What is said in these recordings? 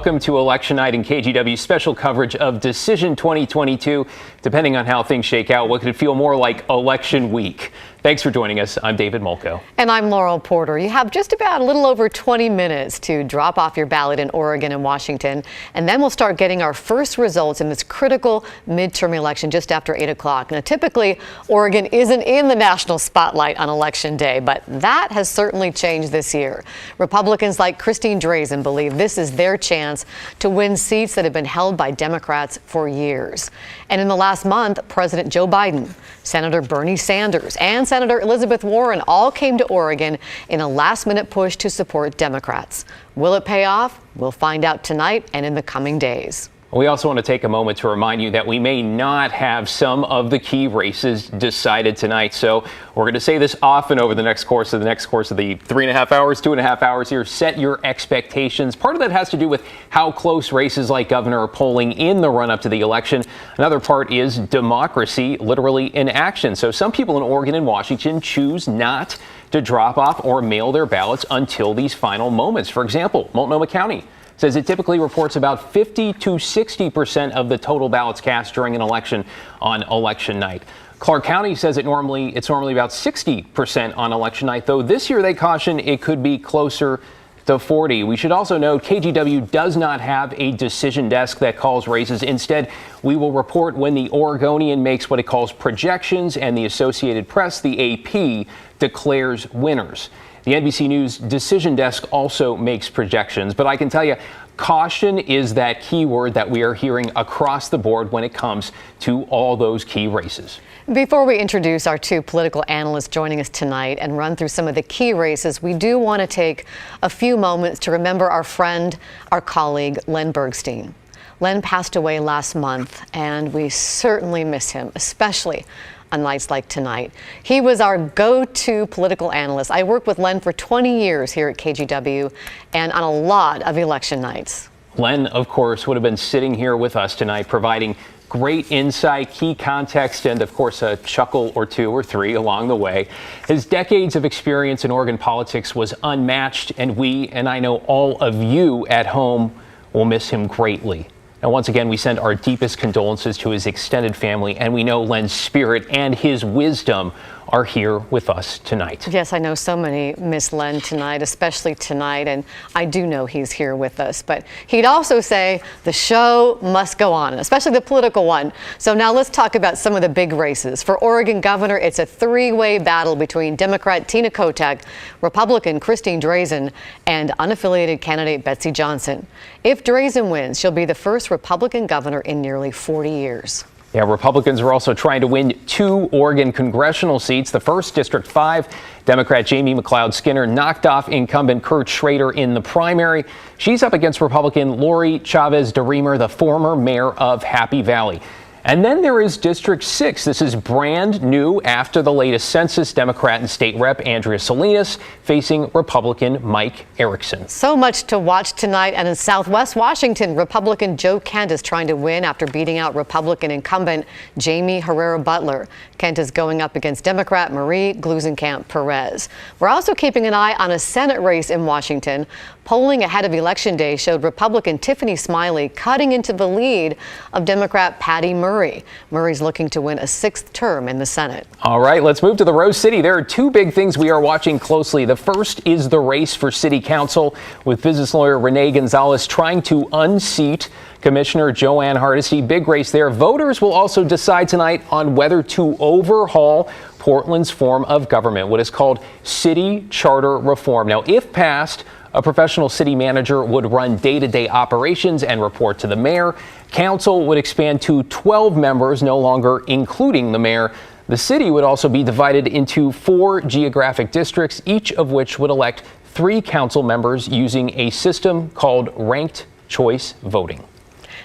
Welcome to Election Night in KGW's special coverage of Decision 2022. Depending on how things shake out, what could feel more like election week? Thanks for joining us. I'm David Molko. And I'm Laurel Porter. You have just about a little over 20 minutes to drop off your ballot in Oregon and Washington. And then we'll start getting our first results in this critical midterm election just after 8 o'clock. Now, typically, Oregon isn't in the national spotlight on Election Day, but that has certainly changed this year. Republicans like Christine Drazan believe this is their chance to win seats that have been held by Democrats for years. And in the last month, President Joe Biden, Senator Bernie Sanders, and Senator Elizabeth Warren all came to Oregon in a last-minute push to support Democrats. Will it pay off? We'll find out tonight and in the coming days. We also want to take a moment to remind you that we may not have some of the key races decided tonight. So we're going to say this often over the next course of the 3.5 hours, 2.5 hours here. Set your expectations. Part of that has to do with how close races like governor are polling in the run up to the election. Another part is democracy literally in action. So some people in Oregon and Washington choose not to drop off or mail their ballots until these final moments. For example, Multnomah County says it typically reports about 50 to 60% of the total ballots cast during an election on election night. Clark County says it's normally about 60% on election night, though this year they caution it could be closer to 40. We should also note KGW does not have a decision desk that calls races. Instead, we will report when the Oregonian makes what it calls projections and the Associated Press, the AP, declares winners. The NBC News decision desk also makes projections, but I can tell you, caution is that key word that we are hearing across the board when it comes to all those key races. Before we introduce our two political analysts joining us tonight and run through some of the key races, we do want to take a few moments to remember our friend, our colleague, Len Bergstein. Len passed away last month, and we certainly miss him, especially on nights like tonight. He was our go-to political analyst. I worked with Len for 20 years here at KGW and on a lot of election nights. Len, of course, would have been sitting here with us tonight, providing great insight, key context, and of course a chuckle or two or three along the way. His decades of experience in Oregon politics was unmatched, and we, and I know all of you at home, will miss him greatly. Now, once again, we send our deepest condolences to his extended family, and we know Len's spirit and his wisdom are here with us tonight. Yes, I know so many miss Len tonight, especially tonight, and I do know he's here with us. But he'd also say the show must go on, especially the political one. So now let's talk about some of the big races. For Oregon governor, it's a three-way battle between Democrat Tina Kotek, Republican Christine Drazan, and unaffiliated candidate Betsy Johnson. If Drazan wins, she'll be the first Republican governor in nearly 40 years. Yeah, Republicans are also trying to win 2 Oregon congressional seats. The first, District 5, Democrat Jamie McLeod Skinner knocked off incumbent Kurt Schrader in the primary. She's up against Republican Lori Chavez DeRemer, the former mayor of Happy Valley. And then there is District 6. This is brand new after the latest census. Democrat and state rep Andrea Salinas facing Republican Mike Erickson. So much to watch tonight. And in Southwest Washington, Republican Joe Kent is trying to win after beating out Republican incumbent Jamie Herrera Butler. Kent is going up against Democrat Marie Gluesenkamp Perez. We're also keeping an eye on a Senate race in Washington. Polling ahead of Election Day showed Republican Tiffany Smiley cutting into the lead of Democrat Patty Murray. Murray's looking to win a 6th term in the Senate. All right, let's move to the Rose City. There are 2 big things we are watching closely. The first is the race for city council, with business lawyer Rene Gonzalez trying to unseat Commissioner Joanne Hardesty. Big race there. Voters will also decide tonight on whether to overhaul Portland's form of government, what is called city charter reform. Now, if passed, a professional city manager would run day-to-day operations and report to the mayor. Council would expand to 12 members, no longer including the mayor. The city would also be divided into 4 geographic districts, each of which would elect 3 council members using a system called ranked choice voting.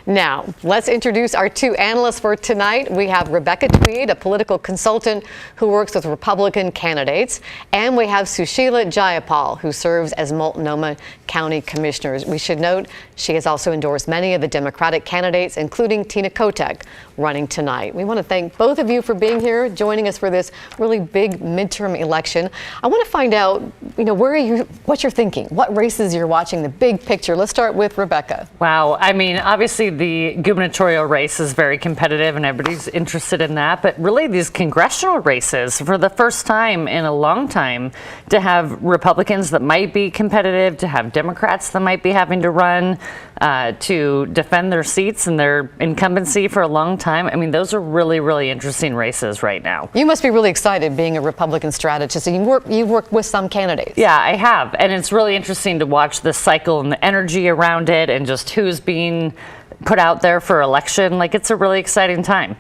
Now, let's introduce our 2 analysts for tonight. We have Rebecca Tweed, a political consultant who works with Republican candidates, and we have Sushila Jayapal, who serves as Multnomah County Commissioners. We should note she has also endorsed many of the Democratic candidates, including Tina Kotek, running tonight. We want to thank both of you for being here, joining us for this really big midterm election. I want to find out, what you're thinking, what races you're watching, the big picture. Let's start with Rebecca. Wow. I mean, obviously the gubernatorial race is very competitive and everybody's interested in that. But really these congressional races, for the first time in a long time, to have Republicans that might be competitive, to have Democrats that might be having to run to defend their seats and their incumbency for a long time. I mean, those are really, really interesting races right now. You must be really excited being a Republican strategist. You've worked with some candidates. Yeah, I have. And it's really interesting to watch the cycle and the energy around it and just who's being put out there for election. Like, it's a really exciting time.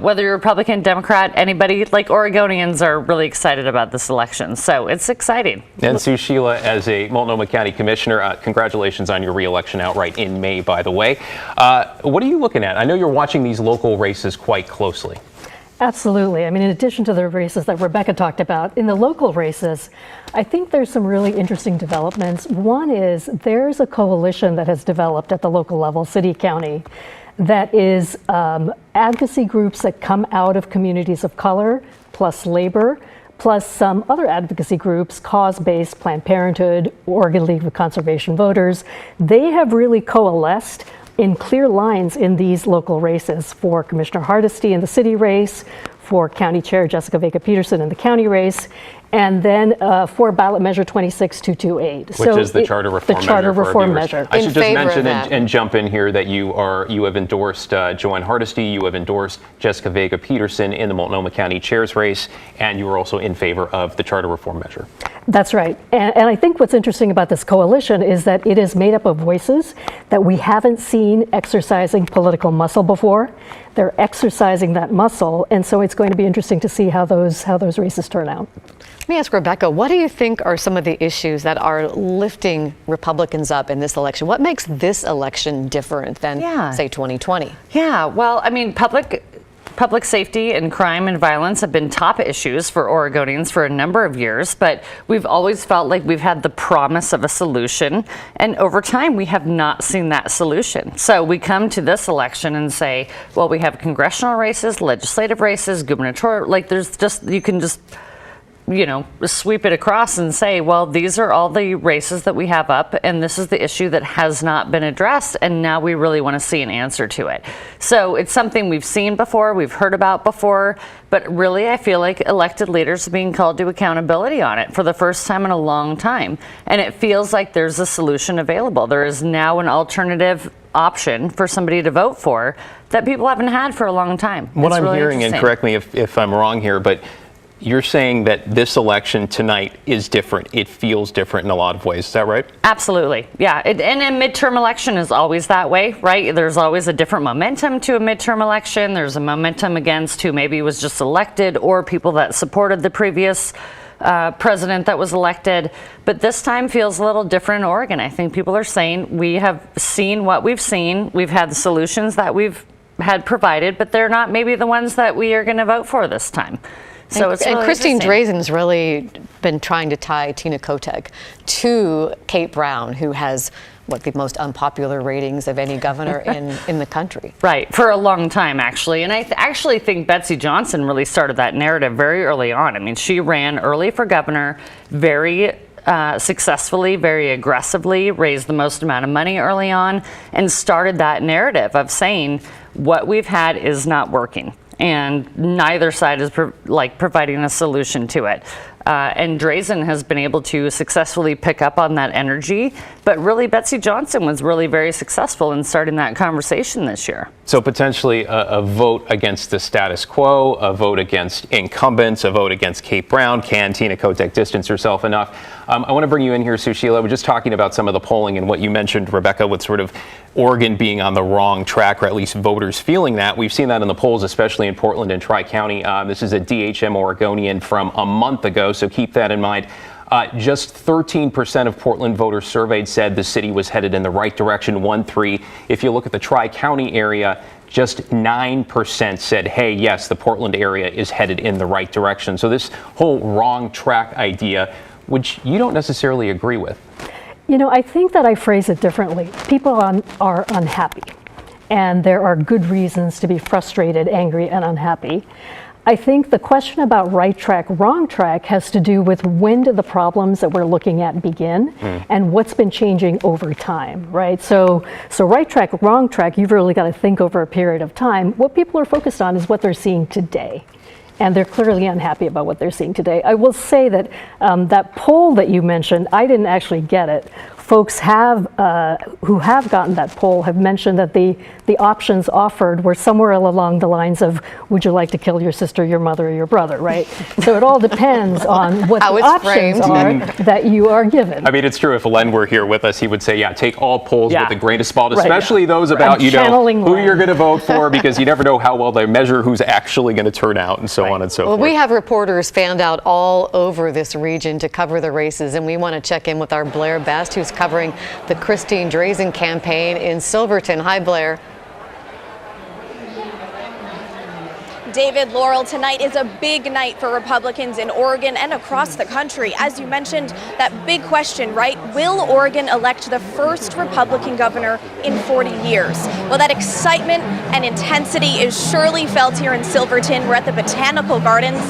Whether you're Republican, Democrat, anybody, like Oregonians are really excited about this election. So it's exciting. And Sue Sheila, as a Multnomah County Commissioner, congratulations on your re-election outright in May, by the way. What are you looking at? I know you're watching these local races quite closely. Absolutely. I mean, in addition to the races that Rebecca talked about, in the local races, I think there's some really interesting developments. One is there's a coalition that has developed at the local level, city, county, that is advocacy groups that come out of communities of color, plus labor, plus some other advocacy groups, cause-based, Planned Parenthood, Oregon League of Conservation Voters. They have really coalesced in clear lines in these local races for Commissioner Hardesty in the city race, for County Chair Jessica Vega-Peterson in the county race, and then for ballot measure 26228. Which is the charter reform measure. The charter reform measure. I should just mention and jump in here that you have endorsed Joanne Hardesty, you have endorsed Jessica Vega-Peterson in the Multnomah County Chair's race, and you are also in favor of the charter reform measure. That's right. And I think what's interesting about this coalition is that it is made up of voices that we haven't seen exercising political muscle before. They're exercising that muscle, and so it's going to be interesting to see how those races turn out. Let me ask Rebecca, what do you think are some of the issues that are lifting Republicans up in this election? What makes this election different than, say, 2020? Yeah, well, I mean, Public safety and crime and violence have been top issues for Oregonians for a number of years, but we've always felt like we've had the promise of a solution, and over time we have not seen that solution. So we come to this election and say, well, we have congressional races, legislative races, gubernatorial, like you can just sweep it across and say, well, these are all the races that we have up, and this is the issue that has not been addressed, and now we really want to see an answer to it. So it's something we've seen before, we've heard about before, but really I feel like elected leaders are being called to accountability on it for the first time in a long time, and it feels like there's a solution available. There is now an alternative option for somebody to vote for that people haven't had for a long time. What I'm hearing, and correct me if I'm wrong here, but you're saying that this election tonight is different. It feels different in a lot of ways. Is that right? Absolutely. Yeah. And a midterm election is always that way, right? There's always a different momentum to a midterm election. There's a momentum against who maybe was just elected or people that supported the previous president that was elected. But this time feels a little different in Oregon. I think people are saying we have seen what we've seen. We've had the solutions that we've had provided, but they're not maybe the ones that we are going to vote for this time. So it's really Christine Drazen's really been trying to tie Tina Kotek to Kate Brown, who has the most unpopular ratings of any governor in the country. Right, for a long time, actually. And I actually think Betsy Johnson really started that narrative very early on. I mean, she ran early for governor, very successfully, very aggressively, raised the most amount of money early on, and started that narrative of saying what we've had is not working. And neither side is providing a solution to it. And Drazan has been able to successfully pick up on that energy, but really Betsy Johnson was really very successful in starting that conversation this year. So potentially a vote against the status quo, a vote against incumbents, a vote against Kate Brown. Can Tina Kotek distance herself enough? I want to bring you in here, Sue Sheila. We're just talking about some of the polling and what you mentioned, Rebecca, with sort of Oregon being on the wrong track, or at least voters feeling that. We've seen that in the polls, especially in Portland and Tri-County. This is a DHM Oregonian from a month ago, so keep that in mind. Just 13% of Portland voters surveyed said the city was headed in the right direction, 1-3. If you look at the Tri-County area, just 9% said, hey, yes, the Portland area is headed in the right direction. So this whole wrong track idea, which you don't necessarily agree with. You know, I think that I phrase it differently. People are unhappy, and there are good reasons to be frustrated, angry, and unhappy. I think the question about right track, wrong track has to do with when do the problems that we're looking at begin and what's been changing over time, right? So right track, wrong track, you've really got to think over a period of time. What people are focused on is what they're seeing today. And they're clearly unhappy about what they're seeing today. I will say that that poll that you mentioned, I didn't actually get it. Folks who have gotten that poll have mentioned that the options offered were somewhere along the lines of, would you like to kill your sister, your mother, or your brother, right? So it all depends on what the options are that you are given. I mean, it's true. If Len were here with us, he would say, yeah, take all polls with a grain of salt, Right. especially those about, you know, who Len. you're going to vote for, because you never know how well they measure who's actually going to turn out and so on and so Well, forth. we have reporters fanned out all over this region to cover the races, and we want to check in with our Blair Best, who's covering the Christine Drazan campaign in Silverton. Hi, Blair. David, Laurel, tonight is a big night for Republicans in Oregon and across the country. As you mentioned, that big question, right? Will Oregon elect the first Republican governor in 40 years? Well, that excitement and intensity is surely felt here in Silverton. We're at the Botanical Gardens,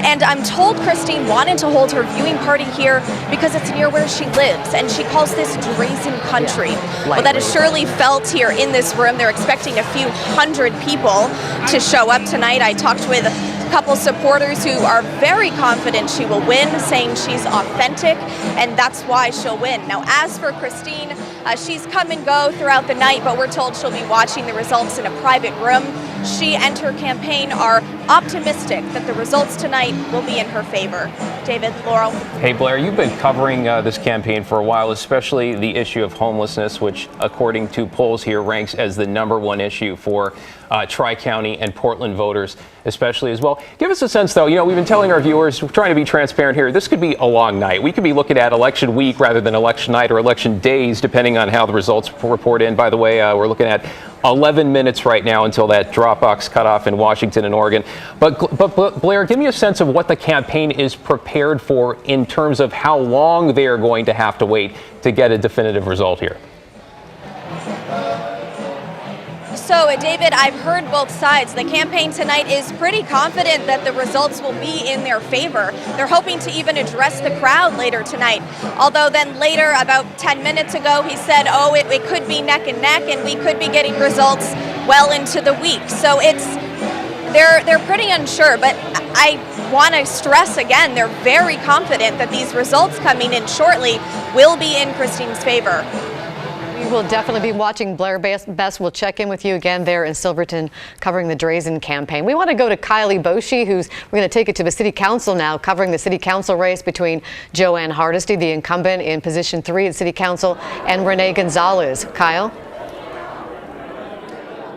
and I'm told Christine wanted to hold her viewing party here because it's near where she lives, and she calls this Drazan country. Well, that is surely felt here in this room. They're expecting a few hundred people to show up tonight. I talked with a couple supporters who are very confident she will win, saying she's authentic, and that's why she'll win. Now, as for Christine, she's come and go throughout the night, but we're told she'll be watching the results in a private room. She and her campaign are optimistic that the results tonight will be in her favor. David, Laurel. Hey, Blair, you've been covering this campaign for a while, especially the issue of homelessness, which, according to polls here, ranks as the #1 issue for Tri-County and Portland voters, especially as well. Give us a sense, though. You know, we've been telling our viewers, we're trying to be transparent here. This could be a long night. We could be looking at election week rather than election night or election days, depending on how the results report in. By the way, we're looking at 11 minutes right now until that drop box cutoff in Washington and Oregon. But Blair, give me a sense of what the campaign is prepared for in terms of how long they are going to have to wait to get a definitive result here. So, David, I've heard both sides. The campaign tonight is pretty confident that the results will be in their favor. They're hoping to even address the crowd later tonight. Although then later, about 10 minutes ago, he said, oh, it could be neck and neck, and we could be getting results well into the week. So they're pretty unsure, but I want to stress again, they're very confident that these results coming in shortly will be in Christine's favor. We will definitely be watching. Blair Best will check in with you again there in Silverton covering the Drazan campaign. We want to go to Kylie Boshi, we're going to take it to the city council now, covering the city council race between Joanne Hardesty, the incumbent in position 3 at city council, and Rene Gonzalez. Kyle?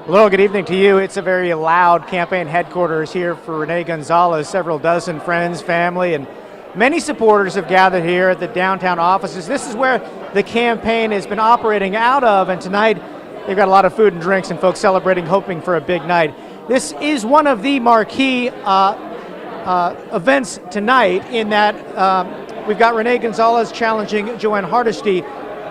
Hello, good evening to you. It's a very loud campaign headquarters here for Rene Gonzalez. Several dozen friends, family, and many supporters have gathered here at the downtown offices. This is where the campaign has been operating out of, and tonight they've got a lot of food and drinks and folks celebrating, hoping for a big night. This is one of the marquee events tonight in that we've got Rene Gonzalez challenging Joanne Hardesty.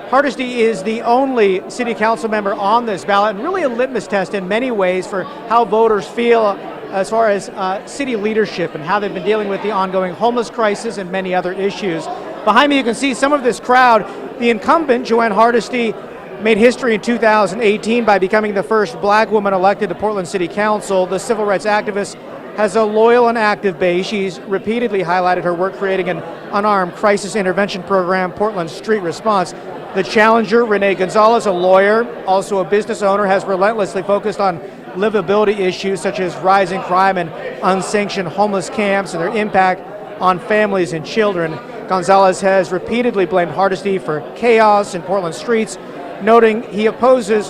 Hardesty is the only city council member on this ballot, and really a litmus test in many ways for how voters feel as far as city leadership and how they've been dealing with the ongoing homeless crisis and many other issues. Behind me you can see some of this crowd. The incumbent, Joanne Hardesty, made history in 2018 by becoming the first black woman elected to Portland City Council. The civil rights activist has a loyal and active base. She's repeatedly highlighted her work creating an unarmed crisis intervention program, Portland Street Response. The challenger, Rene Gonzalez, a lawyer, also a business owner, has relentlessly focused on livability issues such as rising crime and unsanctioned homeless camps and their impact on families and children. Gonzalez has repeatedly blamed Hardesty for chaos in Portland streets, noting she opposes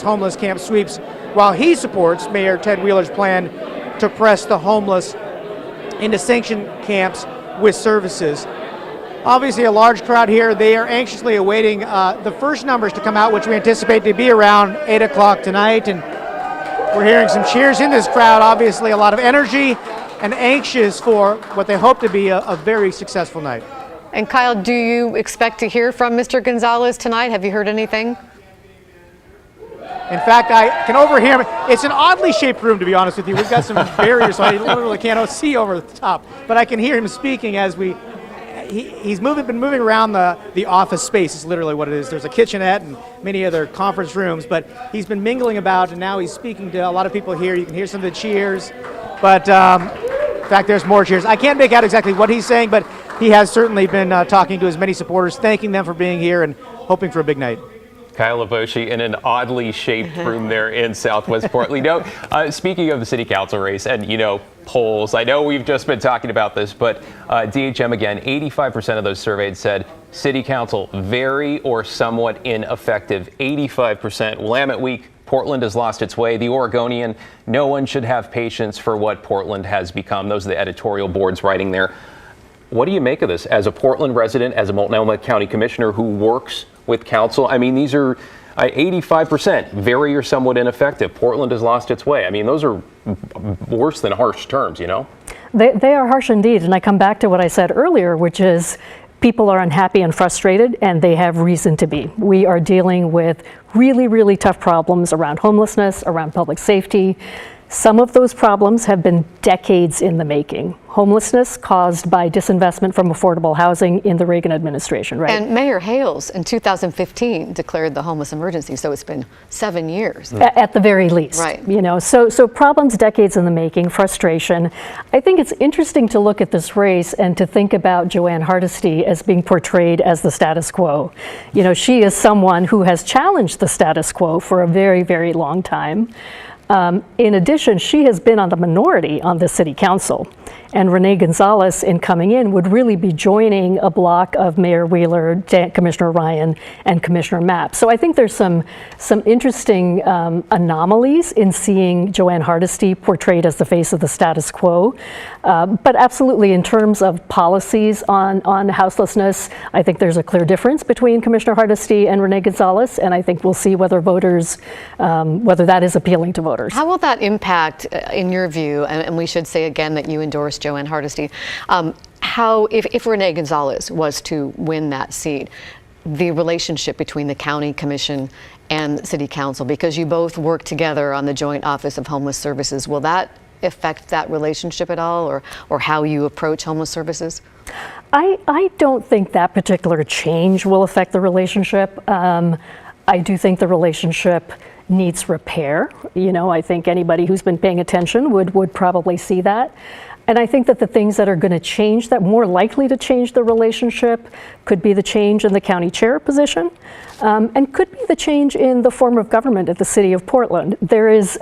homeless camp sweeps, while he supports Mayor Ted Wheeler's plan to press the homeless into sanctioned camps with services. Obviously a large crowd here. They are anxiously awaiting the first numbers to come out, which we anticipate to be around 8 o'clock tonight. And we're hearing some cheers in this crowd, obviously a lot of energy and anxious for what they hope to be a very successful night. And Kyle, do you expect to hear from Mr. Gonzalez tonight? Have you heard anything? In fact, I can overhear him. It's an oddly shaped room, to be honest with you. We've got some barriers, so I literally can't see over the top. But I can hear him speaking as he's been moving around the office space. Is literally what it is. There's a kitchenette and many other conference rooms, but he's been mingling about, and now he's speaking to a lot of people here. You can hear some of the cheers, but in fact, there's more cheers. I can't make out exactly what he's saying, but he has certainly been talking to his many supporters, thanking them for being here and hoping for a big night. Kyle Lavoshi in an oddly shaped room there in Southwest Portland. Speaking of the city council race and, polls, I know we've just been talking about this, but DHM again, 85% of those surveyed said city council very or somewhat ineffective. 85%. Willamette Week, Portland has lost its way. The Oregonian, no one should have patience for what Portland has become. Those are the editorial boards writing there. What do you make of this as a Portland resident, as a Multnomah County Commissioner who works with council? I mean, these are 85%, very or somewhat ineffective. Portland has lost its way. I mean, those are worse than harsh terms, They are harsh indeed. And I come back to what I said earlier, which is people are unhappy and frustrated, and they have reason to be. We are dealing with really, really tough problems around homelessness, around public safety. Some of those problems have been decades in the making. Homelessness caused by disinvestment from affordable housing in the Reagan administration, right? And Mayor Hales in 2015 declared the homeless emergency, so it's been 7 years. At the very least, right? So problems decades in the making, frustration. I think it's interesting to look at this race and to think about Joanne Hardesty as being portrayed as the status quo. She is someone who has challenged the status quo for a very, very long time. In addition, she has been on the minority on the city council, and Rene Gonzalez, in coming in, would really be joining a block of Mayor Wheeler, Commissioner Ryan, and Commissioner Mapp. So I think there's some interesting anomalies in seeing Joanne Hardesty portrayed as the face of the status quo. But absolutely, in terms of policies on houselessness, I think there's a clear difference between Commissioner Hardesty and Rene Gonzalez, and I think we'll see whether whether that is appealing to voters. How will that impact, in your view, and we should say again that you endorse Joanne Hardesty, if Rene Gonzalez was to win that seat, the relationship between the county commission and city council, because you both work together on the Joint Office of Homeless Services, will that affect that relationship at all, or how you approach homeless services? I don't think that particular change will affect the relationship. I do think the relationship needs repair. I think anybody who's been paying attention would probably see that. And I think that the things that are going to change, that more likely to change the relationship, could be the change in the county chair position, and could be the change in the form of government at the city of Portland. There is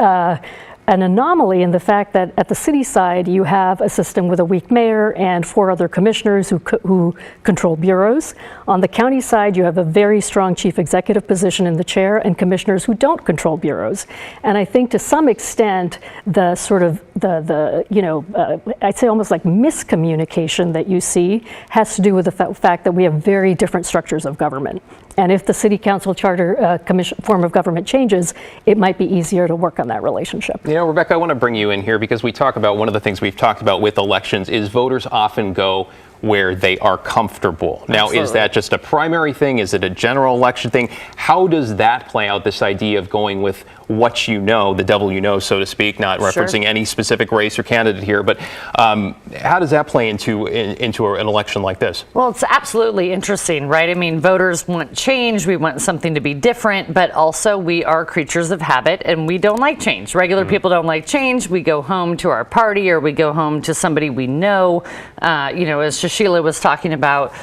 an anomaly in the fact that at the city side, you have a system with a weak mayor and 4 other commissioners who control bureaus. On the county side, you have a very strong chief executive position in the chair and commissioners who don't control bureaus. And I think to some extent, the sort of I'd say almost like miscommunication that you see has to do with the fact that we have very different structures of government. And if the city council charter form of government changes, it might be easier to work on that relationship. Rebecca, I want to bring you in here because we talk about one of the things we've talked about with elections is voters often go where they are comfortable. Now, Absolutely. Is that just a primary thing? Is it a general election thing? How does that play out, this idea of going with what you know, the devil you know, so to speak, not referencing any specific race or candidate here, but how does that play into an election like this? Well, it's absolutely interesting, right? I mean, voters want change. We want something to be different, but also we are creatures of habit and we don't like change. Regular people don't like change. We go home to our party or we go home to somebody we know, as Sheila was talking about,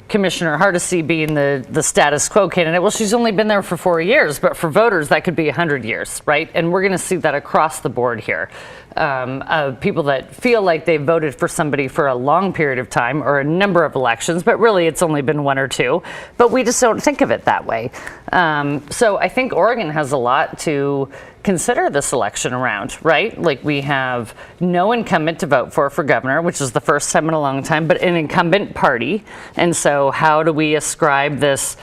Commissioner Hardesty being the status quo candidate. Well, she's only been there for 4 years, but for voters, that could be 100 years, right? And we're going to see that across the board here. People that feel like they voted for somebody for a long period of time or a number of elections, but really it's only been 1 or 2. But we just don't think of it that way. So I think Oregon has a lot to consider this election around, right? Like we have no incumbent to vote for governor, which is the first time in a long time, but an incumbent party. And so how do we ascribe this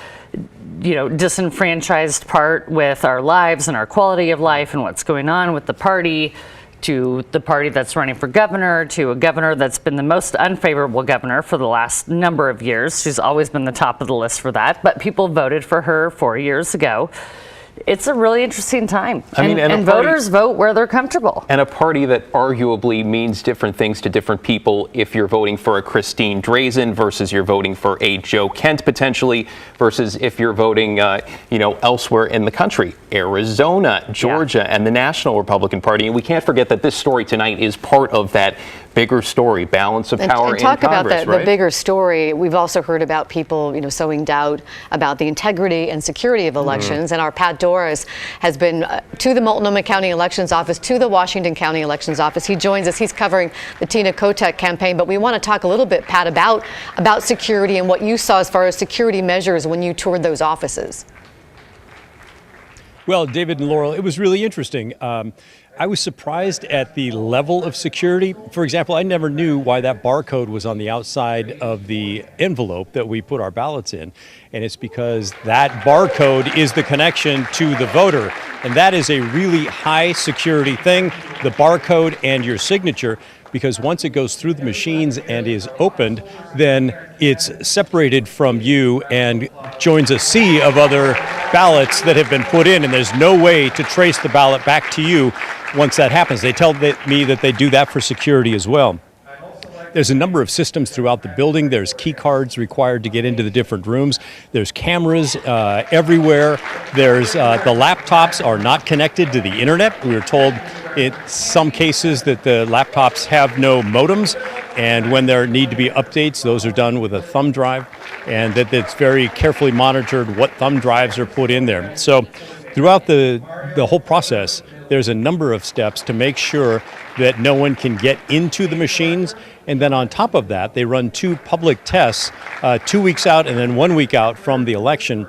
disenfranchised part with our lives and our quality of life and what's going on with the party to the party that's running for governor, to a governor that's been the most unfavorable governor for the last number of years. She's always been the top of the list for that, but people voted for her 4 years ago. It's a really interesting time. And voters vote where they're comfortable. And a party that arguably means different things to different people if you're voting for a Christine Drazan versus you're voting for a Joe Kent potentially versus if you're voting, elsewhere in the country, Arizona, Georgia, and the National Republican Party. And we can't forget that this story tonight is part of that bigger story, balance of power in Congress, talk about the right? bigger story. We've also heard about people, sowing doubt about the integrity and security of elections. And our Pat Doris has been to the Multnomah County Elections Office, to the Washington County Elections Office. He joins us. He's covering the Tina Kotek campaign. But we want to talk a little bit, Pat, about security and what you saw as far as security measures when you toured those offices. Well, David and Laurel, it was really interesting. I was surprised at the level of security. For example, I never knew why that barcode was on the outside of the envelope that we put our ballots in. And it's because that barcode is the connection to the voter. And that is a really high security thing, the barcode and your signature, because once it goes through the machines and is opened, then it's separated from you and joins a sea of other ballots that have been put in, and there's no way to trace the ballot back to you once that happens. They tell me that they do that for security as well. There's a number of systems throughout the building. There's key cards required to get into the different rooms. There's cameras everywhere. There's the laptops are not connected to the internet. We were told in some cases that the laptops have no modems, and when there need to be updates, those are done with a thumb drive, and that it's very carefully monitored what thumb drives are put in there. So throughout the whole process, there's a number of steps to make sure that no one can get into the machines. And then on top of that, they run 2 public tests 2 weeks out and then 1 week out from the election.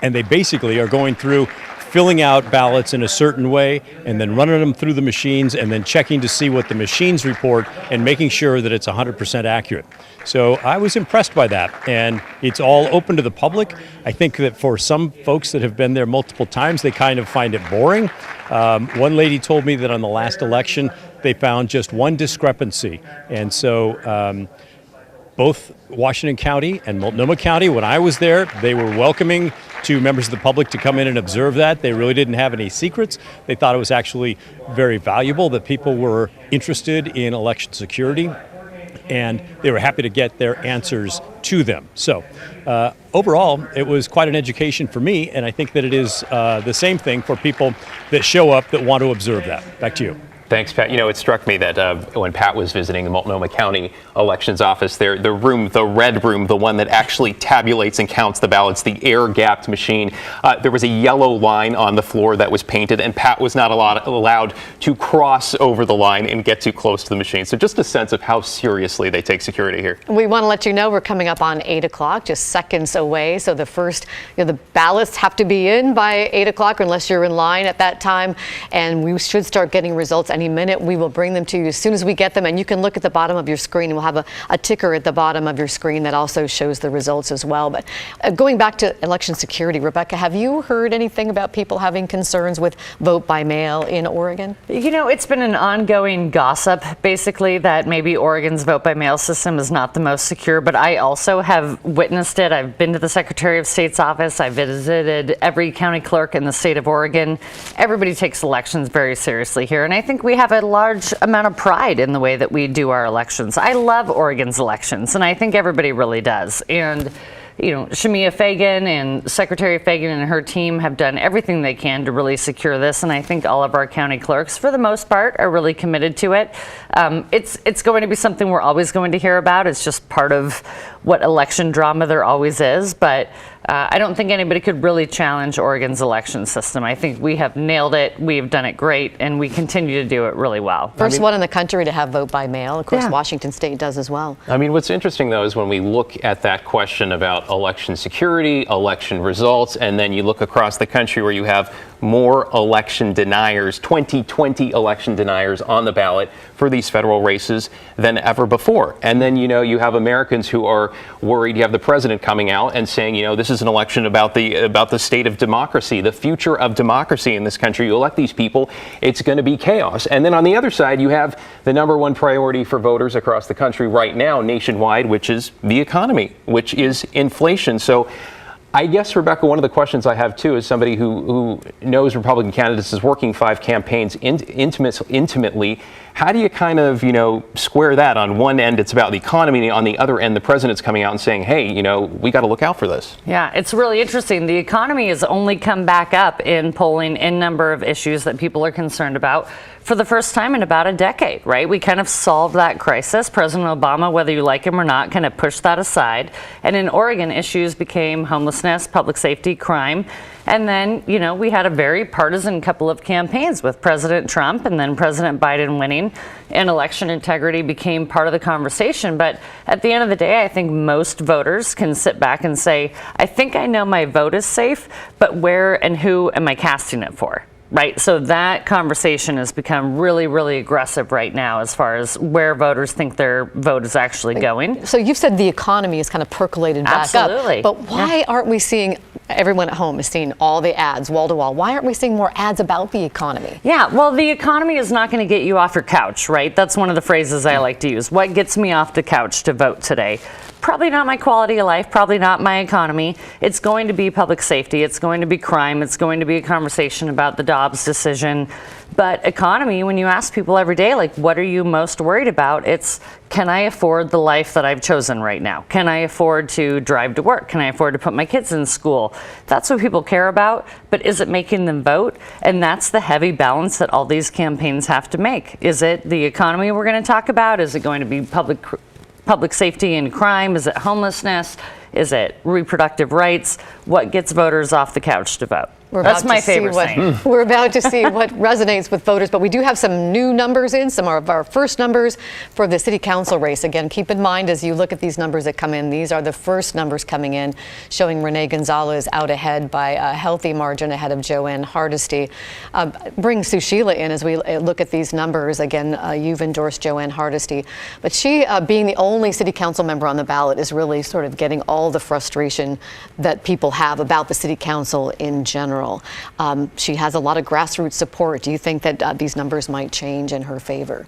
And they basically are going through filling out ballots in a certain way and then running them through the machines and then checking to see what the machines report and making sure that it's 100% accurate. So I was impressed by that, and it's all open to the public. I think that for some folks that have been there multiple times, they kind of find it boring. One lady told me that on the last election, they found just one discrepancy. And so both Washington County and Multnomah County, when I was there, they were welcoming to members of the public to come in and observe that. They really didn't have any secrets. They thought it was actually very valuable that people were interested in election security, and they were happy to get their answers to them. So overall, it was quite an education for me, and I think that it is the same thing for people that show up that want to observe that. Back to you. Thanks, Pat. It struck me that when Pat was visiting the Multnomah County Elections Office, the red room, the one that actually tabulates and counts the ballots, the air-gapped machine, there was a yellow line on the floor that was painted, and Pat was not allowed to cross over the line and get too close to the machine. So just a sense of how seriously they take security here. We want to let you know we're coming up on 8 o'clock, just seconds away. So the first, the ballots have to be in by 8 o'clock unless you're in line at that time, and we should start getting results any minute. We will bring them to you as soon as we get them, and you can look at the bottom of your screen. We'll have a ticker at the bottom of your screen that also shows the results as well. But going back to election security, Rebecca, have you heard anything about people having concerns with vote by mail in Oregon? It's been an ongoing gossip, basically, that maybe Oregon's vote by mail system is not the most secure, but I also have witnessed it. I've been to the Secretary of State's office. I visited every county clerk in the state of Oregon. Everybody takes elections very seriously here, and I think we have a large amount of pride in the way that we do our elections. I love Oregon's elections, and I think everybody really does. And Shamia Fagan and Secretary Fagan and her team have done everything they can to really secure this, and I think all of our county clerks, for the most part, are really committed to it. It's going to be something we're always going to hear about. It's just part of what election drama there always is, but I don't think anybody could really challenge Oregon's election system. I think we have nailed it, we've done it great, and we continue to do it really well. First one in the country to have vote by mail. Of course, Washington State does as well. What's interesting, though, is when we look at that question about election security, election results, and then you look across the country where you have more election deniers, 2020 election deniers on the ballot for these federal races than ever before. And then, you have Americans who are worried. You have the president coming out and saying, this is is an election about the state of democracy, the future of democracy in this country. You elect these people, it's going to be chaos. And then on the other side, you have the number one priority for voters across the country right now, nationwide, which is the economy, which is inflation. So I guess, Rebecca, one of the questions I have, too, is somebody who knows Republican candidates, is working 5 campaigns intimately. How do you kind of, square that? On one end, it's about the economy. On the other end, the president's coming out and saying, hey, we got to look out for this. Yeah, it's really interesting. The economy has only come back up in polling in number of issues that people are concerned about for the first time in about a decade, right? We kind of solved that crisis. President Obama, whether you like him or not, kind of pushed that aside. And in Oregon, issues became homelessness, public safety, crime. And then, we had a very partisan couple of campaigns with President Trump and then President Biden winning, and election integrity became part of the conversation. But at the end of the day, I think most voters can sit back and say, I think I know my vote is safe, but where and who am I casting it for? Right. So that conversation has become really, really aggressive right now as far as where voters think their vote is actually going. So you've said the economy is kind of percolated back Absolutely. up. But why aren't we seeing, everyone at home is seeing all the ads wall to wall? Why aren't we seeing more ads about the economy? Yeah, well, the economy is not going to get you off your couch, right? That's one of the phrases I like to use. What gets me off the couch to vote today? Probably not my quality of life, probably not my economy. It's going to be public safety. It's going to be crime. It's going to be a conversation about the Dobbs decision. But economy, when you ask people every day, like, what are you most worried about? It's, can I afford the life that I've chosen right now? Can I afford to drive to work? Can I afford to put my kids in school? That's what people care about. But is it making them vote? And that's the heavy balance that all these campaigns have to make. Is it the economy we're going to talk about? Is it going to be public safety and crime? Is it homelessness? Is it reproductive rights? What gets voters off the couch to vote? That's my favorite saying. We're about to see what resonates with voters, but we do have some new numbers in, some of our first numbers for the city council race. Again, keep in mind as you look at these numbers that come in, these are the first numbers coming in, showing Rene Gonzalez out ahead by a healthy margin ahead of Joanne Hardesty. Bring Sushila in as we look at these numbers. Again, you've endorsed Joanne Hardesty, but she, being the only city council member on the ballot, is really sort of getting all the frustration that people have about the city council in general. She has a lot of grassroots support. Do you think that these numbers might change in her favor?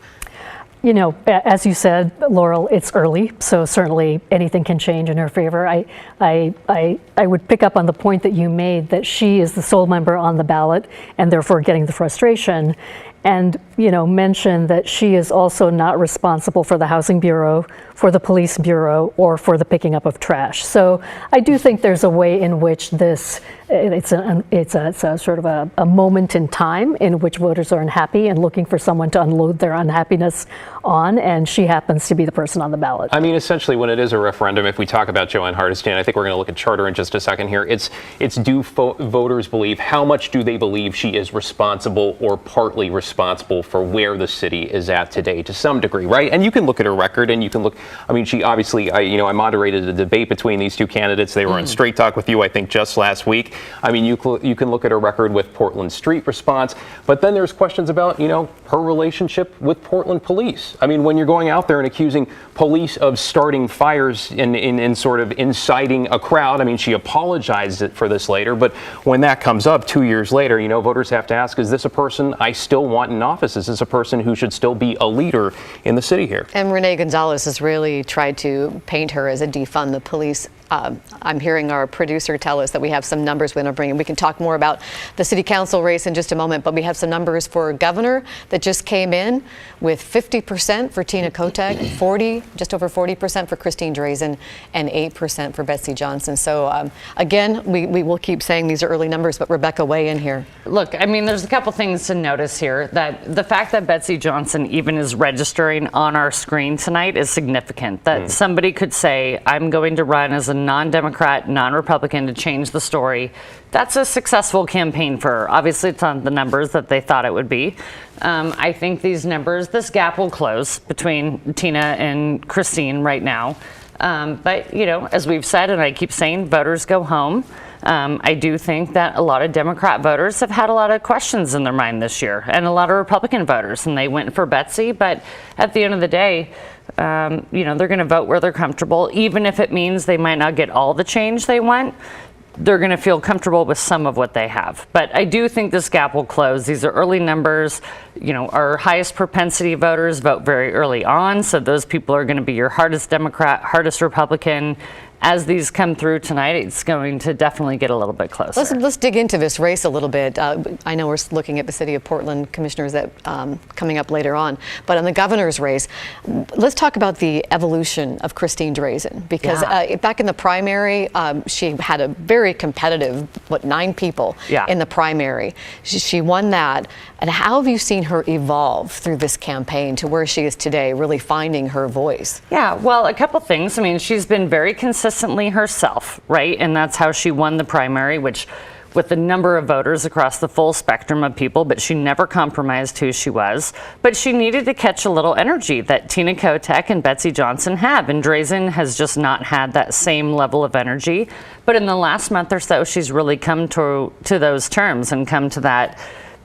As you said, Laurel, it's early, so certainly anything can change in her favor. I would pick up on the point that you made that she is the sole member on the ballot and therefore getting the frustration. And, mention that she is also not responsible for the Housing Bureau, for the Police Bureau, or for the picking up of trash. So I do think there's a way in which it's a sort of a moment in time in which voters are unhappy and looking for someone to unload their unhappiness on, and she happens to be the person on the ballot. I mean, essentially, when it is a referendum, if we talk about Joanne Hardesty, and I think we're going to look at charter in just a second here, it's do voters believe, how much do they believe she is responsible or partly responsible for where the city is at today to some degree, right? And you can look at her record and you can look, I mean, she obviously, I moderated a debate between these two candidates. They were on Straight Talk with you, I think, just last week. I mean, you can look at her record with Portland Street response, but then there's questions about, her relationship with Portland police. I mean, when you're going out there and accusing police of starting fires in sort of inciting a crowd, I mean, she apologized for this later, but when that comes up 2 years later, voters have to ask, is this a person I still want in office? Is this a person who should still be a leader in the city here? And Rene Gonzalez has really tried to paint her as a defund the police. I'm hearing our producer tell us that we have some numbers we're going to bring in. We can talk more about the city council race in just a moment, but we have some numbers for governor that just came in with 50% for Tina Kotek, just over 40% for Christine Drazan, and 8% for Betsy Johnson. So again, we will keep saying these are early numbers, but Rebecca, weigh in here. Look, I mean, there's a couple things to notice here. That the fact that Betsy Johnson even is registering on our screen tonight is significant. That somebody could say, I'm going to run as a non-Democrat, non-Republican to change the story. That's a successful campaign for her. Obviously, it's not the numbers that they thought it would be. I think these numbers, this gap will close between Tina and Christine right now. But, as we've said, and I keep saying, voters go home. I do think that a lot of Democrat voters have had a lot of questions in their mind this year, and a lot of Republican voters, and they went for Betsy. But at the end of the day, they're going to vote where they're comfortable, even if it means they might not get all the change they want. they're going to feel comfortable with some of what they have. But I do think this gap will close. These are early numbers. You know, our highest propensity voters vote very early on, so those people are going to be your hardest Democrat, hardest Republican. As these come through tonight, it's going to definitely get a little bit closer. Let's dig into this race a little bit. I know we're looking at the City of Portland commissioners that coming up later on, but on the governor's race, let's talk about the evolution of Christine Drazan, because back in the primary, she had a very competitive, 9 people in the primary. She won that. And how have you seen her evolve through this campaign to where she is today, really finding her voice? Yeah, well, a couple things. I mean, she's been very consistently herself, right? And that's how she won the primary, which with a number of voters across the full spectrum of people, but she never compromised who she was. But she needed to catch a little energy that Tina Kotek and Betsy Johnson have, and Drazan has just not had that same level of energy. But in the last month or so, she's really come to those terms and come to that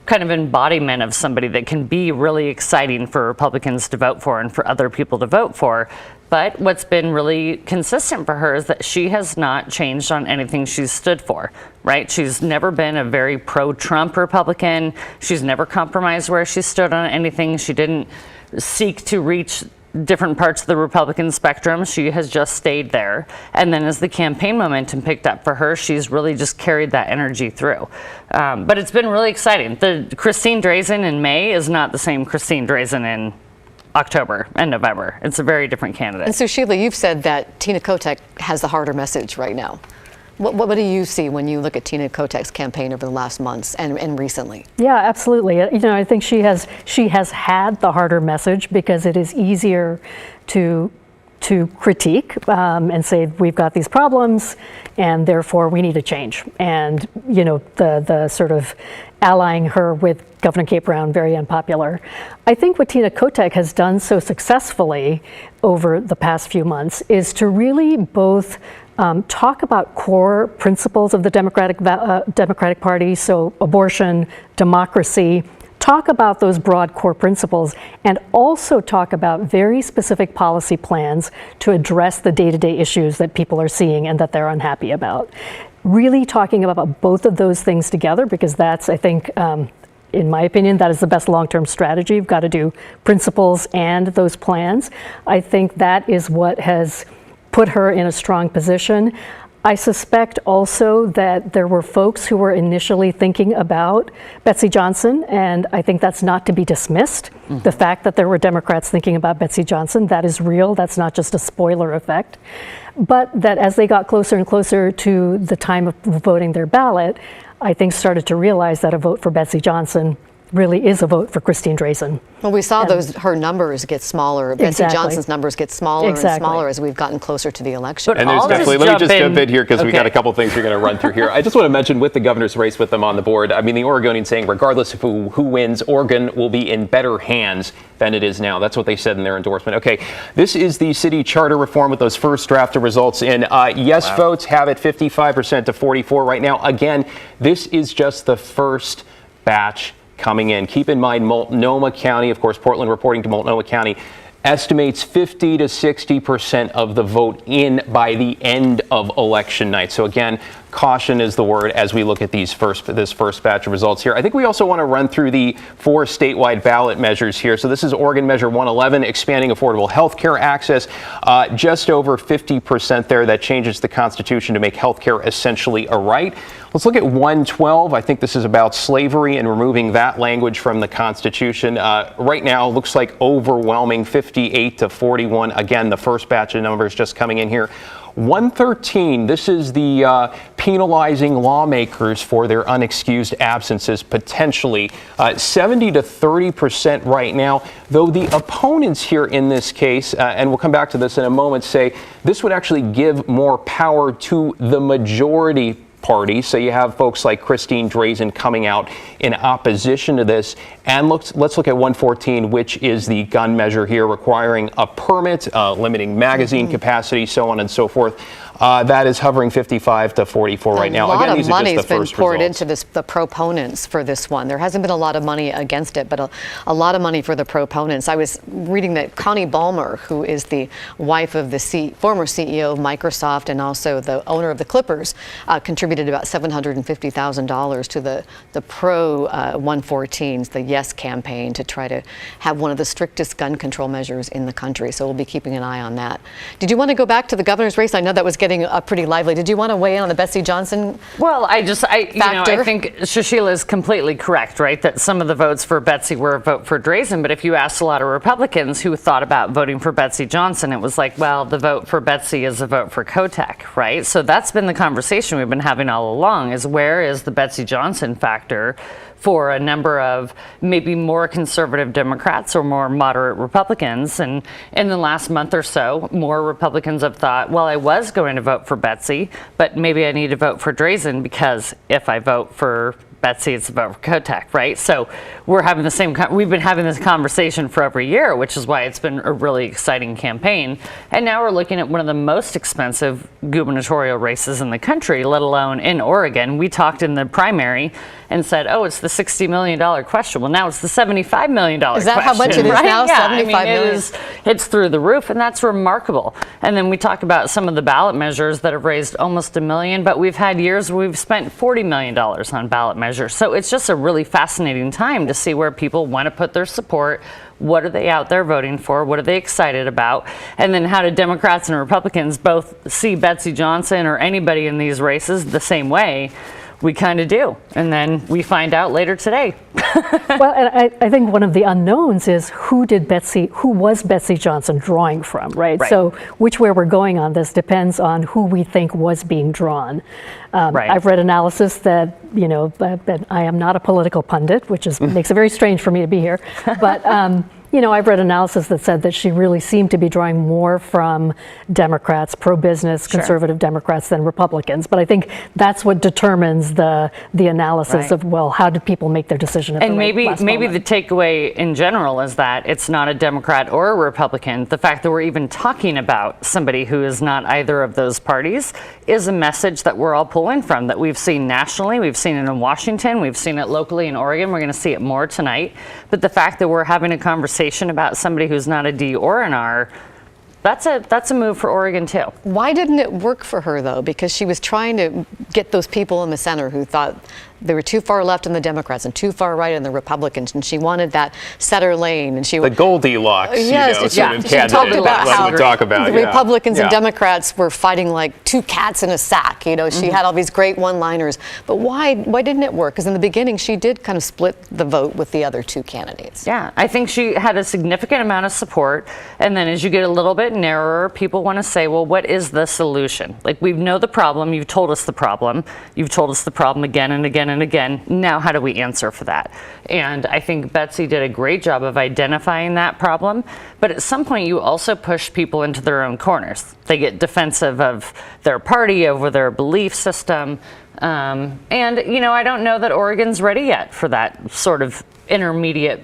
kind of embodiment of somebody that can be really exciting for Republicans to vote for and for other people to vote for. But what's been really consistent for her is that she has not changed on anything she's stood for, right? She's never been a very pro-Trump Republican. She's never compromised where she stood on anything. She didn't seek to reach different parts of the Republican spectrum. She has just stayed there. And then as the campaign momentum picked up for her, she's really just carried that energy through. But it's been really exciting. The Christine Drazan in May is not the same Christine Drazan in October and November. It's a very different candidate. And so, Sheila, you've said that Tina Kotek has the harder message right now. What do you see when you look at Tina Kotek's campaign over the last months and recently? Yeah, absolutely. You know, I think she has had the harder message because it is easier to critique and say we've got these problems and therefore we need a change. And you know, the sort of allying her with Governor Kate Brown, very unpopular. I think what Tina Kotek has done so successfully over the past few months is to really both talk about core principles of the Democratic Party, so abortion, democracy, talk about those broad core principles, and also talk about very specific policy plans to address the day-to-day issues that people are seeing and that they're unhappy about. Really talking about both of those things together, because that's, I think, in my opinion, that is the best long-term strategy. You've got to do principles and those plans. I think that is what has put her in a strong position. I suspect also that there were folks who were initially thinking about Betsy Johnson, and I think that's not to be dismissed. Mm-hmm. The fact that there were Democrats thinking about Betsy Johnson, that is real. That's not just a spoiler effect. But that as they got closer and closer to the time of voting their ballot, I think started to realize that a vote for Betsy Johnson really is a vote for Christine Drazan. Well, we saw her numbers get smaller. Betsy Johnson's numbers get smaller and smaller as we've gotten closer to the election. And there's definitely, let me just jump in here because we got a couple things we're going to run through here. I just want to mention with the governor's race with them on the board, I mean, the Oregonians saying regardless of who wins, Oregon will be in better hands than it is now. That's what they said in their endorsement. Okay, this is the city charter reform with those first draft of results in. Yes votes have it 55% to 44 right now. Again, this is just the first batch coming in. Keep in mind, Multnomah County, of course, Portland reporting to Multnomah County, estimates 50 to 60% of the vote in by the end of election night. So again, caution is the word as we look at this first batch of results here. I think we also want to run through the 4 statewide ballot measures here. So this is Oregon Measure 111, expanding affordable health care access, just over 50% there. That changes the Constitution to make health care essentially a right. Let's look at 112. I think this is about slavery and removing that language from the Constitution. Right now, looks like overwhelming 58 to 41. Again, the first batch of numbers just coming in here. 113, this is the penalizing lawmakers for their unexcused absences, potentially 70 to 30% right now, though the opponents here in this case, and we'll come back to this in a moment, say this would actually give more power to the majority party. So you have folks like Christine Drazan coming out in opposition to this. And let's look at 114, which is the gun measure here, requiring a permit, limiting magazine capacity, so on and so forth. That is hovering 55 to 44 right now. A lot Again, of these are money just has the been first poured results. into the proponents for this one. There hasn't been a lot of money against it, but a lot of money for the proponents. I was reading that Connie Ballmer, who is the wife of the former CEO of Microsoft and also the owner of the Clippers, contributed about $750,000 to the pro 114s, the Yes campaign, to try to have one of the strictest gun control measures in the country. So we'll be keeping an eye on that. Did you want to go back to the governor's race? I know that was getting pretty lively. Did you want to weigh in on the Betsy Johnson? Well, I think Shashila is completely correct, right? That some of the votes for Betsy were a vote for Drazan, but if you asked a lot of Republicans who thought about voting for Betsy Johnson, it was like, well, the vote for Betsy is a vote for Kotek, right? So that's been the conversation we've been having all along, is where is the Betsy Johnson factor for a number of maybe more conservative Democrats or more moderate Republicans. And in the last month or so, more Republicans have thought, well, I was going to vote for Betsy, but maybe I need to vote for Drazan, because if I vote for Betsy, it's a vote for Kotek, right? So we're having we've been having this conversation for over a year, which is why it's been a really exciting campaign. And now we're looking at one of the most expensive gubernatorial races in the country, let alone in Oregon. We talked in the primary and said, oh, it's the $60 million question. Well, now it's the $75 million question. Is that how much it is right? now? Yeah, $75 million? It's through the roof, and that's remarkable. And then we talk about some of the ballot measures that have raised almost $1 million, but we've had years where we've spent $40 million on ballot measures. So it's just a really fascinating time to see where people want to put their support. What are they out there voting for? What are they excited about? And then how do Democrats and Republicans both see Betsy Johnson or anybody in these races the same way? We kind of do. And then we find out later today. Well, and I think one of the unknowns is who was Betsy Johnson drawing from, right? So which way we're going on this depends on who we think was being drawn. I've read analysis that, that I am not a political pundit, which makes it very strange for me to be here. But, I've read analysis that said that she really seemed to be drawing more from Democrats, pro-business, conservative Democrats than Republicans. But I think that's what determines the analysis of, well, how did people make their decision at the last maybe moment? the takeaway in general is that it's not a Democrat or a Republican. The fact that we're even talking about somebody who is not either of those parties is a message that we're all pulling from, that we've seen nationally, we've seen it in Washington, we've seen it locally in Oregon, we're going to see it more tonight. But the fact that we're having a conversation about somebody who's not a D or an R, that's a move for Oregon too. Why didn't it work for her though? Because she was trying to get those people in the center who thought they were too far left in the Democrats and too far right in the Republicans, and she wanted that center lane. And the Goldilocks, she talked about how the Republicans and Democrats were fighting like two cats in a sack. She had all these great one-liners. But why didn't it work? Because in the beginning, she did kind of split the vote with the other two candidates. Yeah, I think she had a significant amount of support. And then as you get a little bit narrower, people want to say, well, what is the solution? Like, we know the problem. You've told us the problem. You've told us the problem again and again and again. Now, how do we answer for that? And I think Betsy did a great job of identifying that problem. But at some point, you also push people into their own corners. They get defensive of their party, over their belief system. And, I don't know that Oregon's ready yet for that sort of intermediate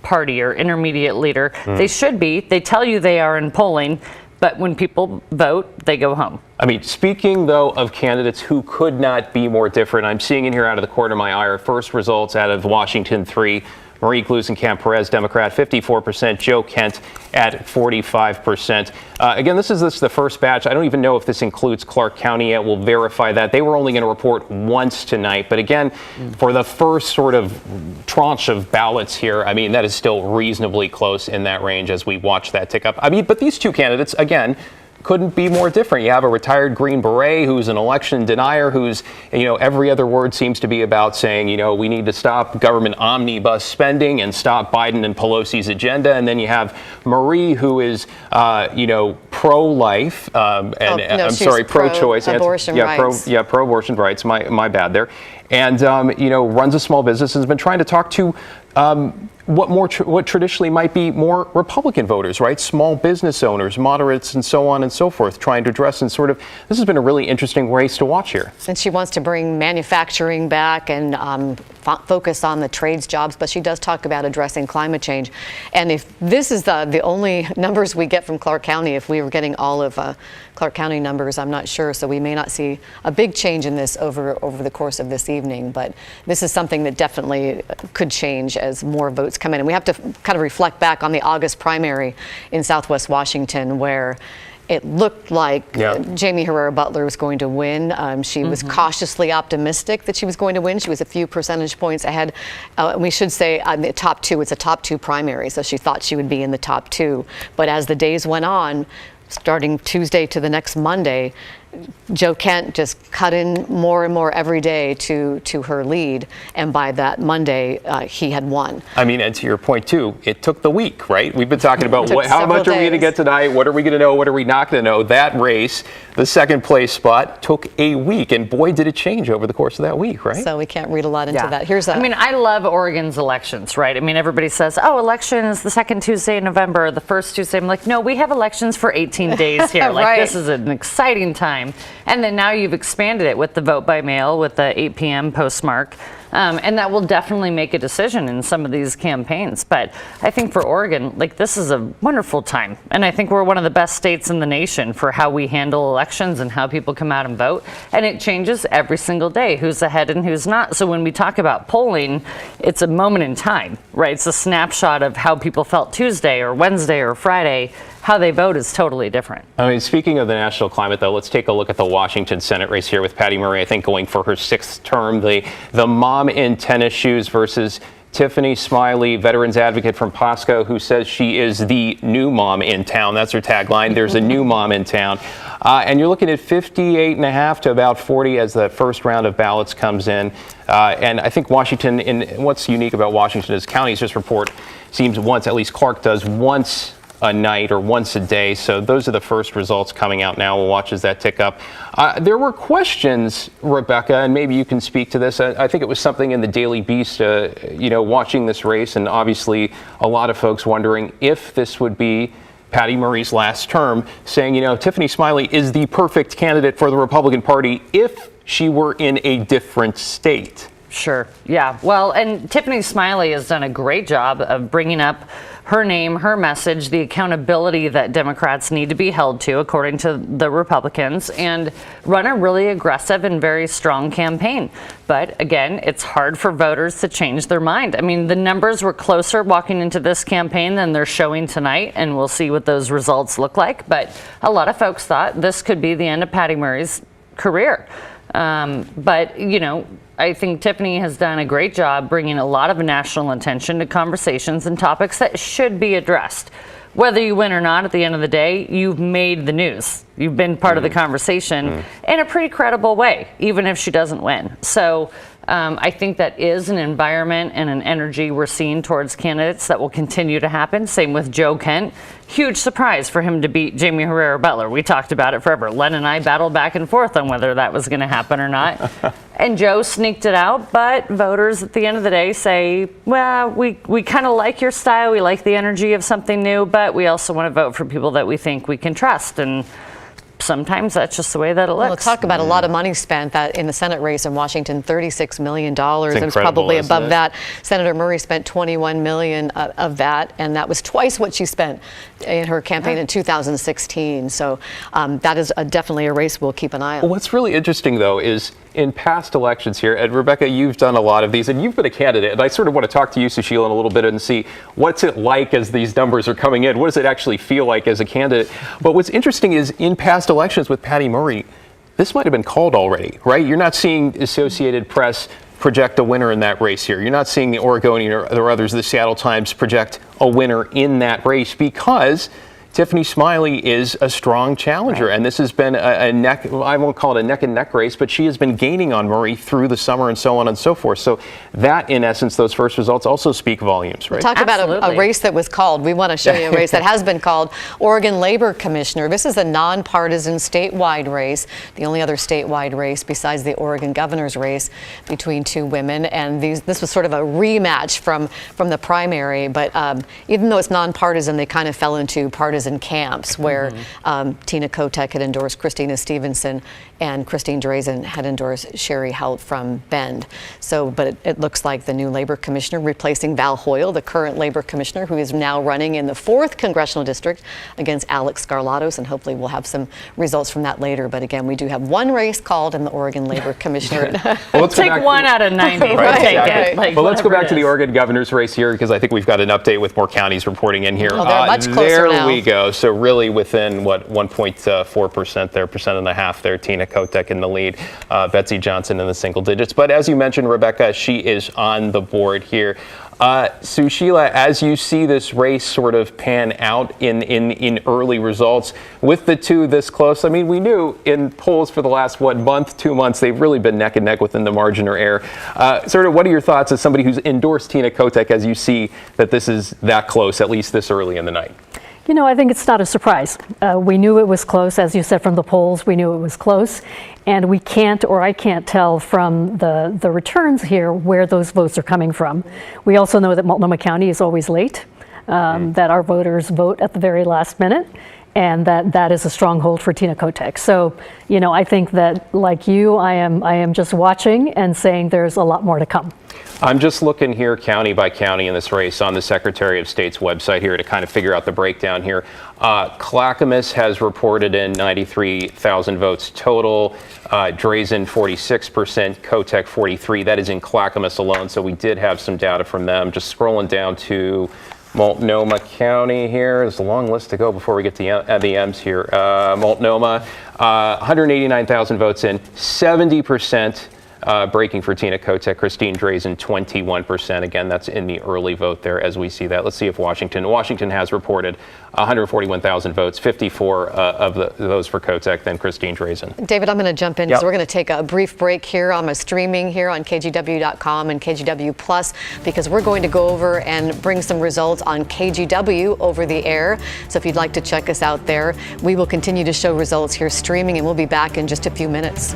party or intermediate leader. They should be. They tell you they are in polling. But when people vote, they go home. I mean, speaking, though, of candidates who could not be more different, I'm seeing in here out of the corner of my eye our first results out of Washington 3. Marie Gluesenkamp, Perez, Democrat, 54%. Joe Kent at 45%. Again, this is the first batch. I don't even know if this includes Clark County yet. We'll verify that. They were only going to report once tonight. But again, for the first sort of tranche of ballots here, I mean, that is still reasonably close in that range as we watch that tick up. I mean, but these two candidates, again, couldn't be more different. You have a retired Green Beret who's an election denier, who's, every other word seems to be about saying, we need to stop government omnibus spending and stop Biden and Pelosi's agenda. And then you have Marie, who is, pro-life, pro-choice. Abortion rights. Pro-abortion rights. My bad there. And, runs a small business and has been trying to talk to what traditionally might be more Republican voters, right? Small business owners, moderates, and so on and so forth, trying to address and sort of, this has been a really interesting race to watch here. And she wants to bring manufacturing back and focus on the trades jobs, but she does talk about addressing climate change. And if this is the only numbers we get from Clark County, if we were getting all of Clark County numbers, I'm not sure. So we may not see a big change in this over the course of this evening. But this is something that definitely could change as more votes come in. And we have to kind of reflect back on the August primary in Southwest Washington, where it looked like Jamie Herrera Beutler was going to win. She was cautiously optimistic that she was going to win. She was a few percentage points ahead. We should say on the top two, it's a top two primary, so she thought she would be in the top two. But as the days went on, starting Tuesday to the next Monday, Joe Kent just cut in more and more every day to her lead, and by that Monday, he had won. I mean, and to your point too, it took the week, right? We've been talking about how much are we going to get tonight? What are we going to know? What are we not going to know? That race, the second place spot, took a week, and boy, did it change over the course of that week, right? So we can't read a lot into that. Here's I mean, I love Oregon's elections, right? I mean, everybody says, oh, election is the second Tuesday in November, the first Tuesday. I'm like, no, we have elections for 18 days here. Like, this is an exciting time. And then now you've expanded it with the vote by mail, with the 8 p.m. postmark. And that will definitely make a decision in some of these campaigns. But I think for Oregon, like, this is a wonderful time. And I think we're one of the best states in the nation for how we handle elections and how people come out and vote. And it changes every single day, who's ahead and who's not. So when we talk about polling, it's a moment in time, right? It's a snapshot of how people felt Tuesday or Wednesday or Friday. How they vote is totally different. I mean, speaking of the national climate, though, let's take a look at the Washington Senate race here with Patty Murray, I think, going for her sixth term. The mom in tennis shoes versus Tiffany Smiley, veterans advocate from Pasco, who says she is the new mom in town. That's her tagline. There's a new mom in town. And you're looking at 58.5 to about 40 as the first round of ballots comes in. And I think Washington, and what's unique about Washington is counties just report, seems once, at least Clark does, once a night or once a day. So those are the first results coming out now. We'll watch as that tick up. There were questions, Rebecca, and maybe you can speak to this. I think it was something in the Daily Beast, watching this race, and obviously a lot of folks wondering if this would be Patty Murray's last term, saying, Tiffany Smiley is the perfect candidate for the Republican Party if she were in a different state. Sure. Yeah. Well, and Tiffany Smiley has done a great job of bringing up her name, her message, the accountability that Democrats need to be held to, according to the Republicans, and run a really aggressive and very strong campaign. But again, it's hard for voters to change their mind. I mean, the numbers were closer walking into this campaign than they're showing tonight, and we'll see what those results look like. But a lot of folks thought this could be the end of Patty Murray's career. But I think Tiffany has done a great job bringing a lot of national attention to conversations and topics that should be addressed. Whether you win or not, at the end of the day, you've made the news. You've been part of the conversation in a pretty credible way, even if she doesn't win. So I think that is an environment and an energy we're seeing towards candidates that will continue to happen. Same with Joe Kent. Huge surprise for him to beat Jamie Herrera Beutler. We talked about it forever. Len and I battled back and forth on whether that was going to happen or not. And Joe sneaked it out, but voters at the end of the day say, well, we kind of like your style. We like the energy of something new, but we also want to vote for people that we think we can trust. And sometimes that's just the way that it looks. We'll talk about a lot of money spent that in the Senate race in Washington, $36 million. It was probably above that. Senator Murray spent $21 million of that, and that was twice what she spent in her campaign in 2016. So that is definitely a race we'll keep an eye on. What's really interesting, though, is in past elections here, and Rebecca, you've done a lot of these, and you've been a candidate, and I sort of want to talk to you, Sushila, in a little bit and see what's it like as these numbers are coming in. What does it actually feel like as a candidate? But what's interesting is in past elections with Patty Murray, this might have been called already, right? You're not seeing Associated Press project a winner in that race here. You're not seeing the Oregonian or others, the Seattle Times, project a winner in that race because Tiffany Smiley is a strong challenger, and this has been a neck, I won't call it a neck and neck race, but she has been gaining on Murray through the summer and so on and so forth. So that, in essence, those first results also speak volumes, right? Talk about a race that was called. We want to show you a race that has been called. Oregon Labor Commissioner. This is a nonpartisan statewide race, the only other statewide race besides the Oregon governor's race between two women. And this was sort of a rematch from the primary. But even though it's nonpartisan, they kind of fell into partisan camps where Tina Kotek had endorsed Christina Stevenson and Christine Drazan had endorsed Sherry Helt from Bend. So, but it looks like the new labor commissioner replacing Val Hoyle, the current labor commissioner, who is now running in the 4th congressional district against Alex Skarlatos, and hopefully we'll have some results from that later. But again, we do have one race called in the Oregon Labor Commissioner. Well, let's Take 1 out of 90. We'll Right, take exactly. it. Like, But let's go whatever back to it the is. Oregon governor's race here, because I think we've got an update with more counties reporting in here. Oh, they're much closer there now. we go. So really within, what, 1.4% there, 1.5% there. Tina Kotek in the lead, Betsy Johnson in the single digits. But as you mentioned, Rebecca, she is on the board here. So Sheila, as you see this race sort of pan out in early results, with the two this close, I mean, we knew in polls for the last, month, 2 months, they've really been neck and neck within the margin or error. Sort of what are your thoughts as somebody who's endorsed Tina Kotek as you see that this is that close, at least this early in the night? You know, I think it's not a surprise. We knew it was close, as you said, from the polls. We knew it was close, and we can't, or I can't tell from the returns here where those votes are coming from. We also know that Multnomah County is always late, that our voters vote at the very last minute, and that is a stronghold for Tina Kotek. So, you know, I think that, like you, I am just watching and saying there's a lot more to come. I'm just looking here county by county in this race on the Secretary of State's website here to kind of figure out the breakdown here. Clackamas has reported in 93,000 votes total. Drazan 46%, Kotek 43%. That is in Clackamas alone, so we did have some data from them. Just scrolling down to Multnomah County here. There's a long list to go before we get to the M's here. Multnomah, 189,000 votes in, 70%. Breaking for Tina Kotek, Christine Drazan 21%. Again, that's in the early vote there as we see that. Let's see if Washington has reported 141,000 votes, 54 of those for Kotek, then Christine Drazan. David, I'm going to jump in because we're going to take a brief break here. I'm streaming here on KGW.com and KGW Plus because we're going to go over and bring some results on KGW over the air. So if you'd like to check us out there, we will continue to show results here streaming, and we'll be back in just a few minutes.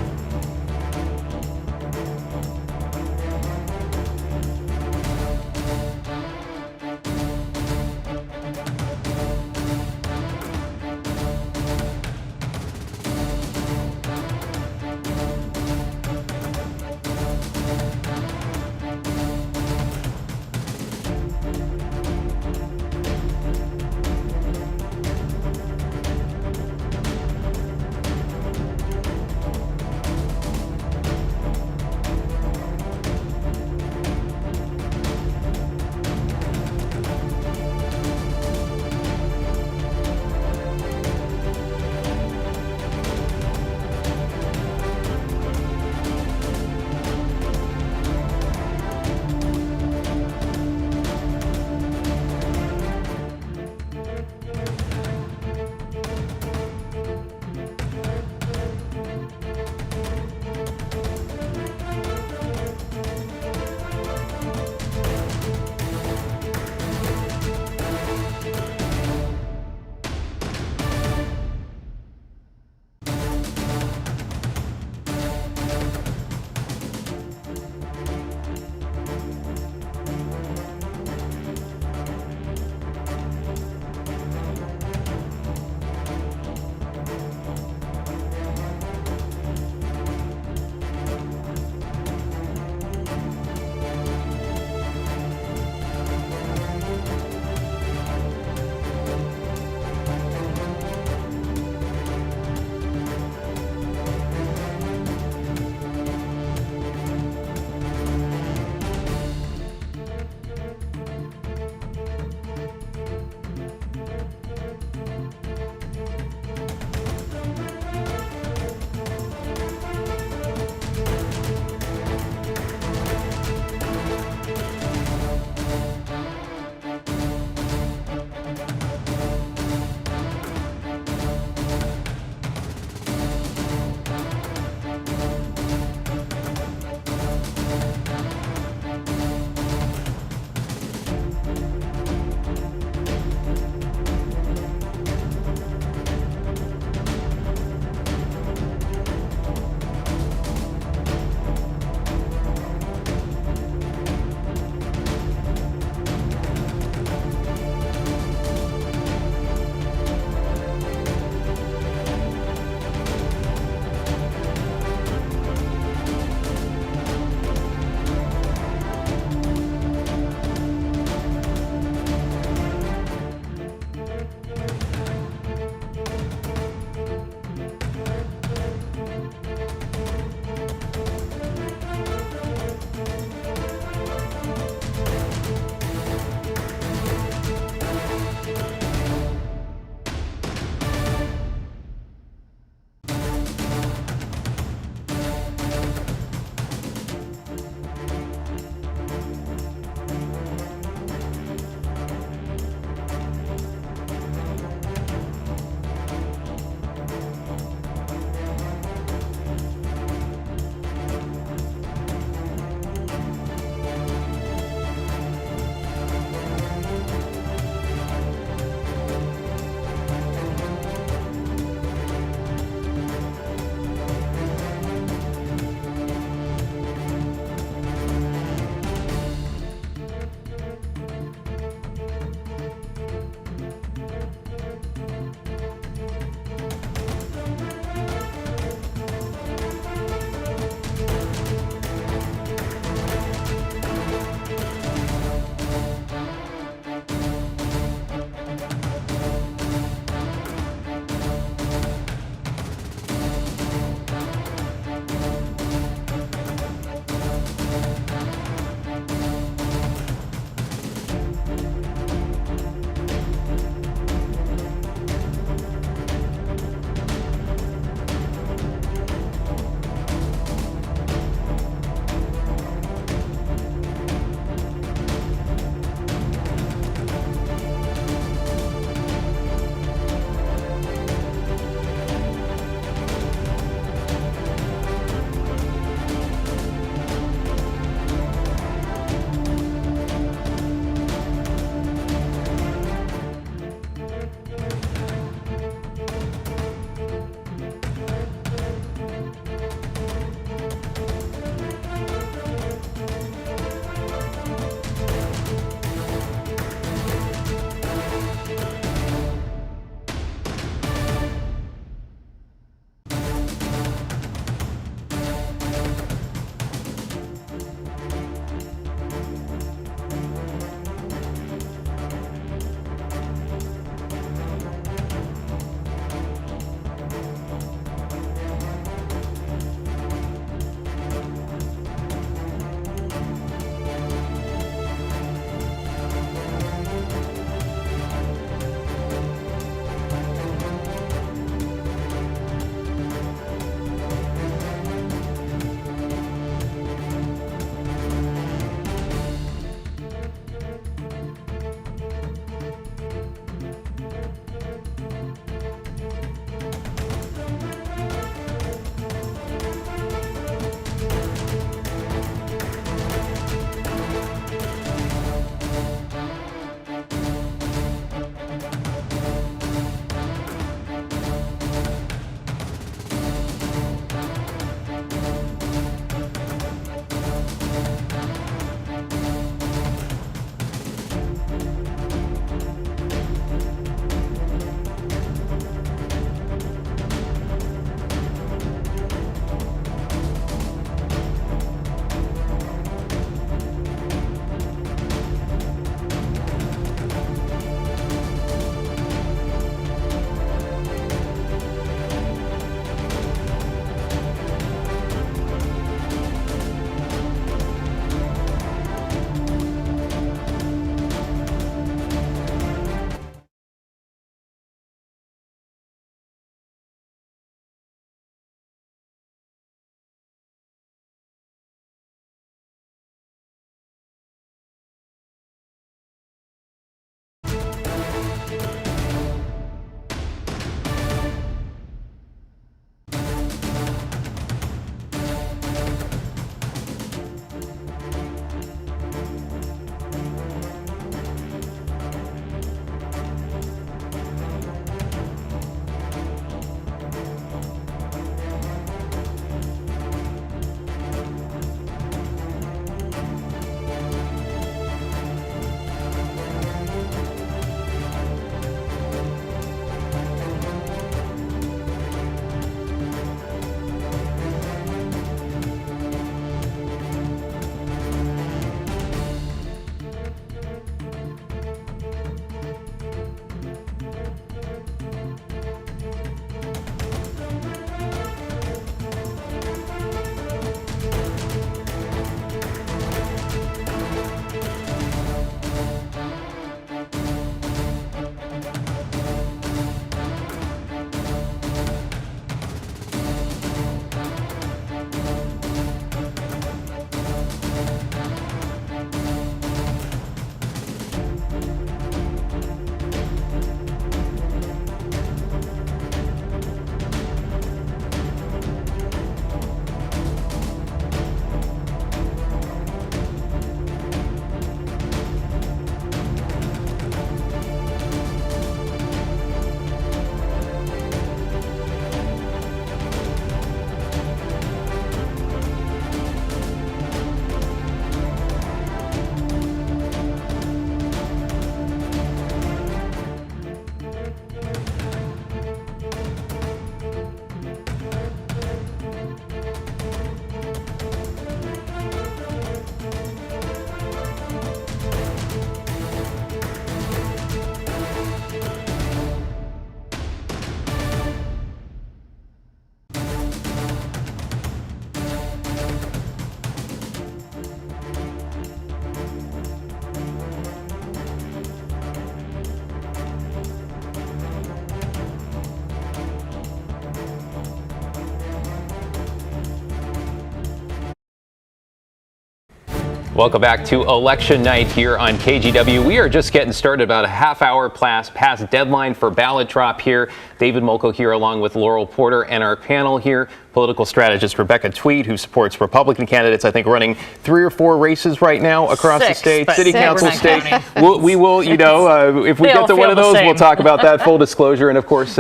Welcome back to Election Night here on KGW. We are just getting started, about a half hour past deadline for ballot drop here. David Molko here along with Laurel Porter, and our panel here, political strategist Rebecca Tweed, who supports Republican candidates, I think running 3 or 4 races right now across the state, city council state. We will, if we get to one of those, we'll talk about that, full disclosure. And of course,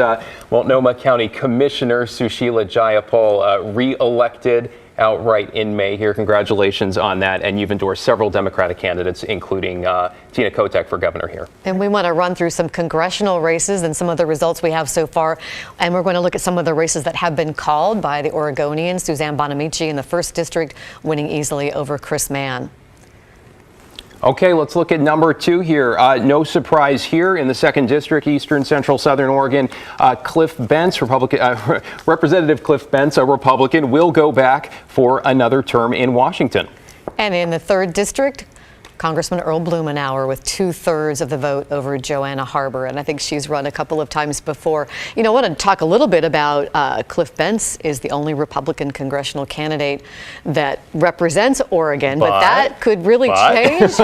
Multnomah County Commissioner Sushila Jayapal re-elected outright in May here. Congratulations on that. And you've endorsed several Democratic candidates, including Tina Kotek for governor here. And we want to run through some congressional races and some of the results we have so far. And we're going to look at some of the races that have been called by the Oregonians. Suzanne Bonamici in the 1st District winning easily over Chris Mann. Okay, let's look at number 2 here. No surprise here in the 2nd District, Eastern Central Southern Oregon. Cliff Bentz, Representative Cliff Bentz, a Republican, will go back for another term in Washington. And in the 3rd District, Congressman Earl Blumenauer with 2/3 of the vote over Joanna Harbor, and I think she's run a couple of times before. I want to talk a little bit about Cliff Bentz is the only Republican congressional candidate that represents Oregon, but that could really change.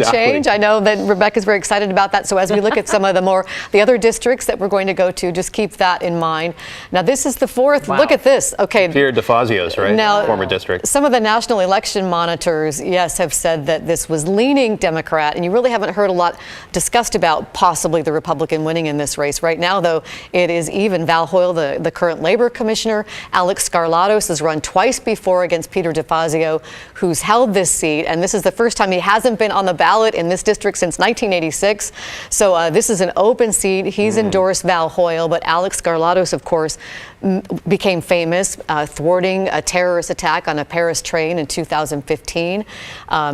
Change. I know that Rebecca's very excited about that. So as we look at some of the other districts that we're going to go to, just keep that in mind. Now this is the 4th. Wow. Look at this. Okay, Peter DeFazio's right. Now, former district. Some of the national election monitors, yes, have said that this was leaning Democrat, and you really haven't heard a lot discussed about possibly the Republican winning in this race. Right now, though, it is even. Val Hoyle, the current labor commissioner, Alex Skarlatos has run twice before against Peter DeFazio, who's held this seat, and this is the first time he hasn't been on the ballot in this district since 1986. So this is an open seat. He's endorsed Val Hoyle, but Alex Skarlatos, of course, became famous thwarting a terrorist attack on a Perez train in 2015.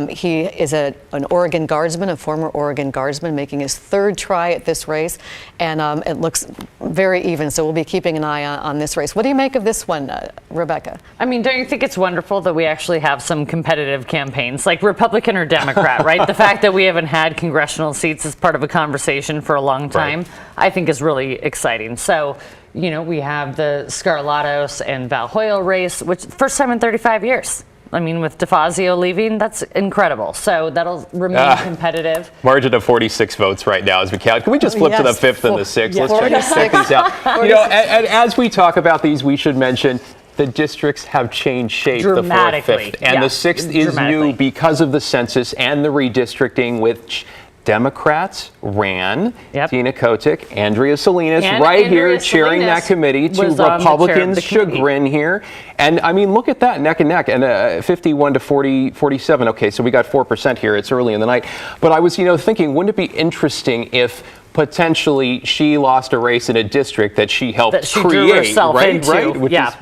He is an Oregon Guardsman, a former Oregon Guardsman, making his 3rd try at this race, and it looks very even. So we'll be keeping an eye on this race. What do you make of this one, Rebecca? I mean, don't you think it's wonderful that we actually have some competitive campaigns, like Republican or Democrat, right? The fact that we haven't had congressional seats as part of a conversation for a long time, I think is really exciting. So, we have the Skarlatos and Val Hoyle race, which first time in 35 years. I mean, with DeFazio leaving, that's incredible. So that'll remain competitive. Margin of 46 votes right now as we count. Can we just flip to the 5th and the 6th? Yes. Let's check these out. And as we talk about these, we should mention the districts have changed shape, the 4th, 5th, and the 6th is new because of the census and the redistricting, which Democrats ran. Tina Kotek, Andrea Salinas, here chairing that committee, to Republicans' chagrin here. And I mean, look at that, neck and neck, and 51 to 47. Okay, so we got 4% here. It's early in the night. But I was, thinking, wouldn't it be interesting if potentially she lost a race in a district that she helped create, drew herself into, right?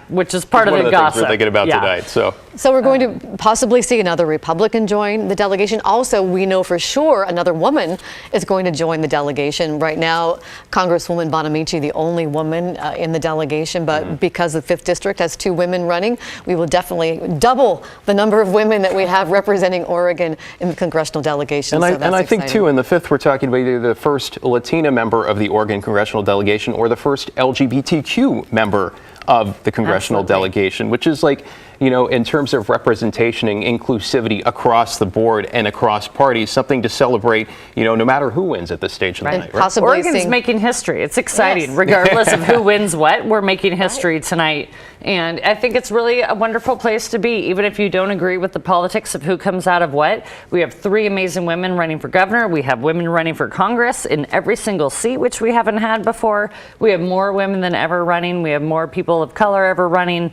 Which is part of the gossip. Things we're thinking about tonight. So we're going to possibly see another Republican join the delegation. Also, we know for sure another woman is going to join the delegation. Right now, Congresswoman Bonamici, the only woman in the delegation, but because the 5th District has 2 women running, we will definitely double the number of women that we have representing Oregon in the congressional delegation. And I think, too, in the 5th, we're talking about either the first Latina member of the Oregon congressional delegation or the first LGBTQ member of the congressional delegation, which is like, in terms of representation and inclusivity across the board and across parties, something to celebrate, no matter who wins at this stage of the night. Right? Oregon's making history. It's exciting. Regardless of who wins what, we're making history tonight. And I think it's really a wonderful place to be, even if you don't agree with the politics of who comes out of what. We have 3 amazing women running for governor. We have women running for Congress in every single seat, which we haven't had before. We have more women than ever running. We have more people of color ever running.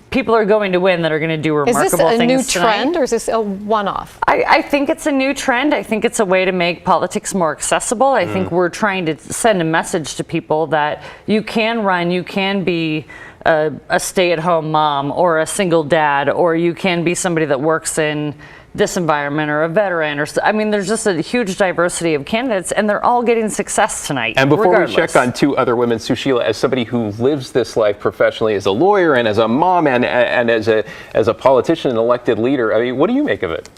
People are going to win that are going to do remarkable things. Is this a new trend, or is this a one-off? I think it's a new trend. I think it's a way to make politics more accessible. I think we're trying to send a message to people that you can run, you can be a stay-at-home mom or a single dad, or you can be somebody that works in this environment or a veteran, or I mean, there's just a huge diversity of candidates, and they're all getting success tonight. And before we check on 2 other women, Sushila, as somebody who lives this life professionally, as a lawyer and as a mom and as a politician and elected leader, I mean, what do you make of it?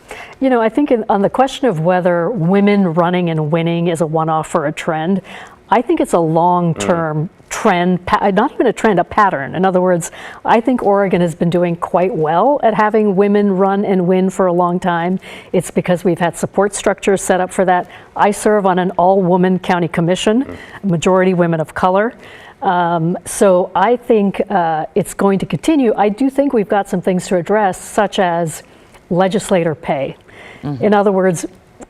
I think on the question of whether women running and winning is a one-off or a trend, I think it's a long-term trend, not even a trend, a pattern. In other words, I think Oregon has been doing quite well at having women run and win for a long time. It's because we've had support structures set up for that. I serve on an all-woman county commission, majority women of color. So I think it's going to continue. I do think we've got some things to address, such as legislator pay. In other words,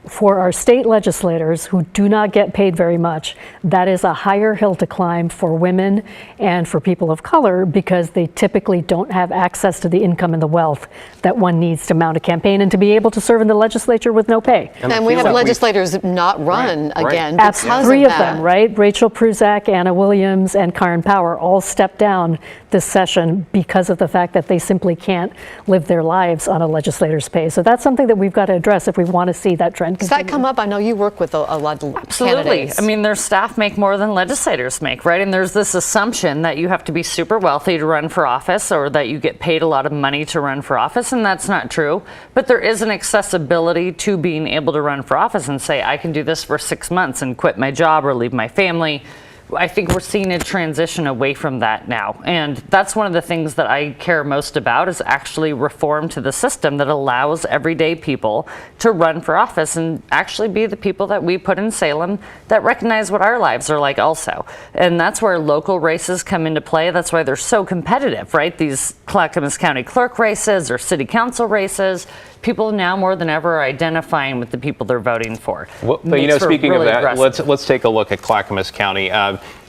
for our state legislators who do not get paid very much, that is a higher hill to climb for women and for people of color because they typically don't have access to the income and the wealth that one needs to mount a campaign and to be able to serve in the legislature with no pay. And we have legislators not run again because Three of of that. them, right? Rachel Pruzak, Anna Williams, and Karen Power all stepped down this session because of the fact that they simply can't live their lives on a legislator's pay. So that's something that we've got to address if we want to see that trend Does continue. that come up? I know you work with a lot of Absolutely. candidates. I mean, their staff make more than legislators make, right? And there's this assumption that you have to be super wealthy to run for office or that you get paid a lot of money to run for office, and that's not true. But there is an accessibility to being able to run for office and say, I can do this for 6 months and quit my job or leave my family. I think we're seeing a transition away from that now. And that's one of the things that I care most about is actually reform to the system that allows everyday people to run for office and actually be the people that we put in Salem that recognize what our lives are like also. And that's where local races come into play. That's why they're so competitive, right? These Clackamas County clerk races or city council races, people now more than ever are identifying with the people they're voting for. Well, but speaking of that, let's take a look at Clackamas County.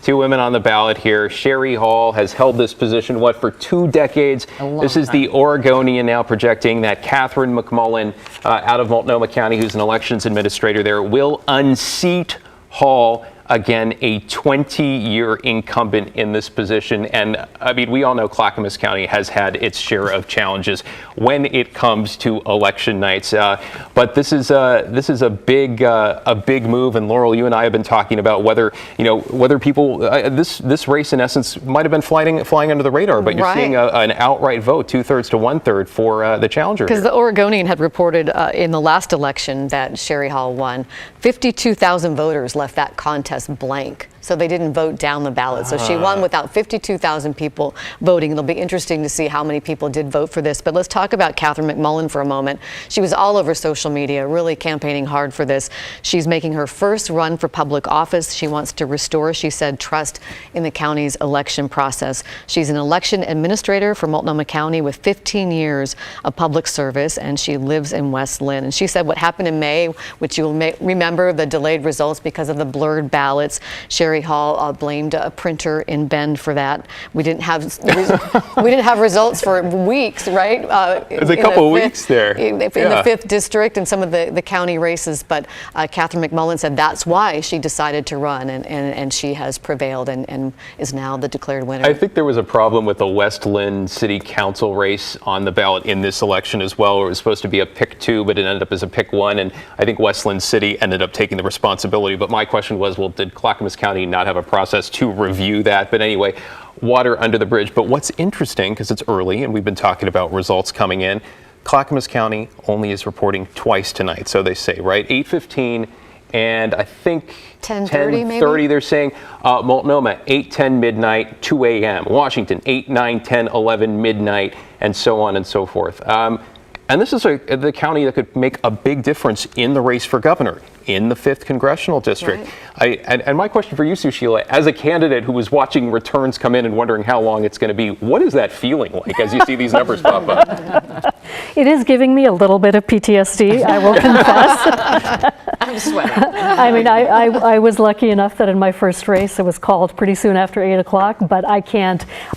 Two women on the ballot here. Sherry Hall has held this position, for 2 decades. This is the Oregonian now projecting that Catherine McMullen out of Multnomah County, who's an elections administrator there, will unseat Hall. Again, a 20-year incumbent in this position. And I mean, we all know Clackamas County has had its share of challenges when it comes to election nights. But this is a big move. And Laurel, you and I have been talking about whether people this race in essence might have been flying under the radar. But you're seeing an outright vote, 2/3 to 1/3 for the challenger. Because the Oregonian had reported in the last election that Sherry Hall won. 52,000 voters left that contest blank. So they didn't vote down the ballot. So she won without 52,000 people voting. It'll be interesting to see how many people did vote for this. But let's talk about Catherine McMullen for a moment. She was all over social media, really campaigning hard for this. She's making her first run for public office. She wants to restore, she said, trust in the county's election process. She's an election administrator for Multnomah County with 15 years of public service, and she lives in West Lynn. And she said what happened in May, which you'll remember, the delayed results because of the blurred ballots. Sherry Hall blamed a printer in Bend for that. We didn't have results for weeks, right? It was a couple of weeks there. In the 5th district and some of the county races. But Catherine McMullen said that's why she decided to run, and she has prevailed and is now the declared winner. I think there was a problem with the West Lynn City Council race on the ballot in this election as well. It was supposed to be a pick 2, but it ended up as a pick 1. And I think West Lynn City ended up taking the responsibility. But my question was, well, did Clackamas County not have a process to review that? But anyway, water under the bridge. But what's interesting, because it's early and we've been talking about results coming in, Clackamas County only is reporting twice tonight. So they say, right? 8:15 and I think 10:30 maybe? 10:30 they're saying. Multnomah, 8:10 midnight, 2 a.m. Washington, 8, 9, 10, 11 midnight, and so on and so forth. And this is the county that could make a big difference in the race for governor in the 5th congressional district. Right. And my question for you, Sushila, as a candidate who was watching returns come in and wondering how long it's going to be, what is that feeling like as you see these numbers pop up? It is giving me a little bit of PTSD, I will confess. I'm sweating. I mean, I was lucky enough that in my first race, it was called pretty soon after 8 o'clock, but I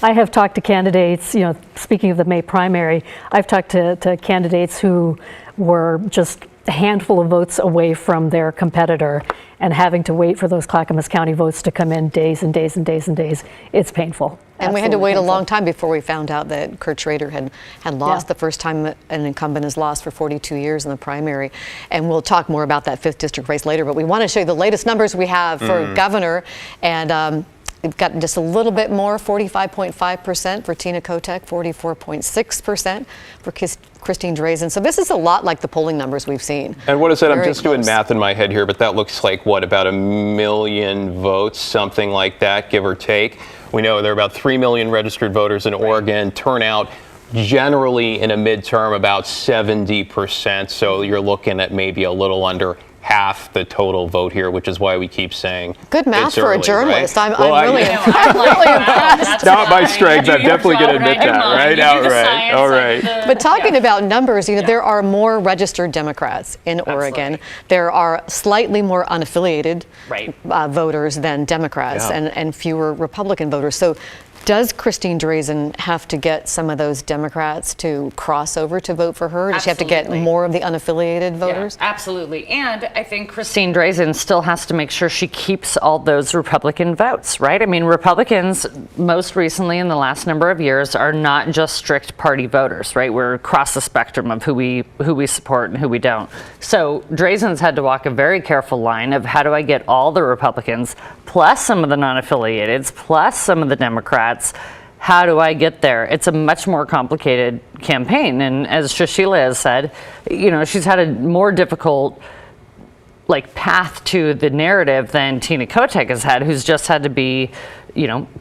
have talked to candidates, speaking of the May primary, I've talked to candidates who were just a handful of votes away from their competitor and having to wait for those Clackamas County votes to come in days and days and days and days. It's painful. And we had to wait a long time before we found out that Kurt Schrader had lost the first time an incumbent has lost for 42 years in the primary. And we'll talk more about that 5th district race later, but we want to show you the latest numbers we have for governor. And we've got just a little bit more, 45.5% for Tina Kotek, 44.6% for Christine Drazan. So this is a lot like the polling numbers we've seen. And what is that? I'm Very just doing close. math in my head here, but that looks like, what, about 1 million votes, something like that, give or take. We know there are about 3 million registered voters in Oregon. Turnout generally in a midterm about 70%. So you're looking at maybe a little under half the total vote here, which is why we keep saying Good math it's for early, a journalist. right? I'm really impressed. Really impressed. Not my strength. I'm definitely going to admit that, right? Outright. All right. But talking about numbers, there are more registered Democrats in Oregon. There are slightly more unaffiliated voters than Democrats, and fewer Republican voters. So does Christine Drazan have to get some of those Democrats to cross over to vote for her? Does she have to get more of the unaffiliated voters? Yeah, absolutely. And I think Christine Drazan still has to make sure she keeps all those Republican votes, right? I mean, Republicans, most recently in the last number of years, are not just strict party voters, right? We're across the spectrum of who we support and who we don't. So Drazan's had to walk a very careful line of how do I get all the Republicans, plus some of the non-affiliateds, plus some of the Democrats. How do I get there? It's a much more complicated campaign. And as Shoshila has said, she's had a more difficult path to the narrative than Tina Kotek has had, who's just had to be,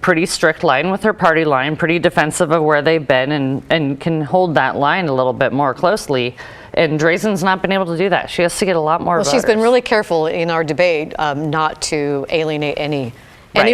pretty strict line with her party line, pretty defensive of where they've been and can hold that line a little bit more closely. And Drazan's not been able to do that. She has to get a lot more voters. She's been really careful in our debate not to alienate any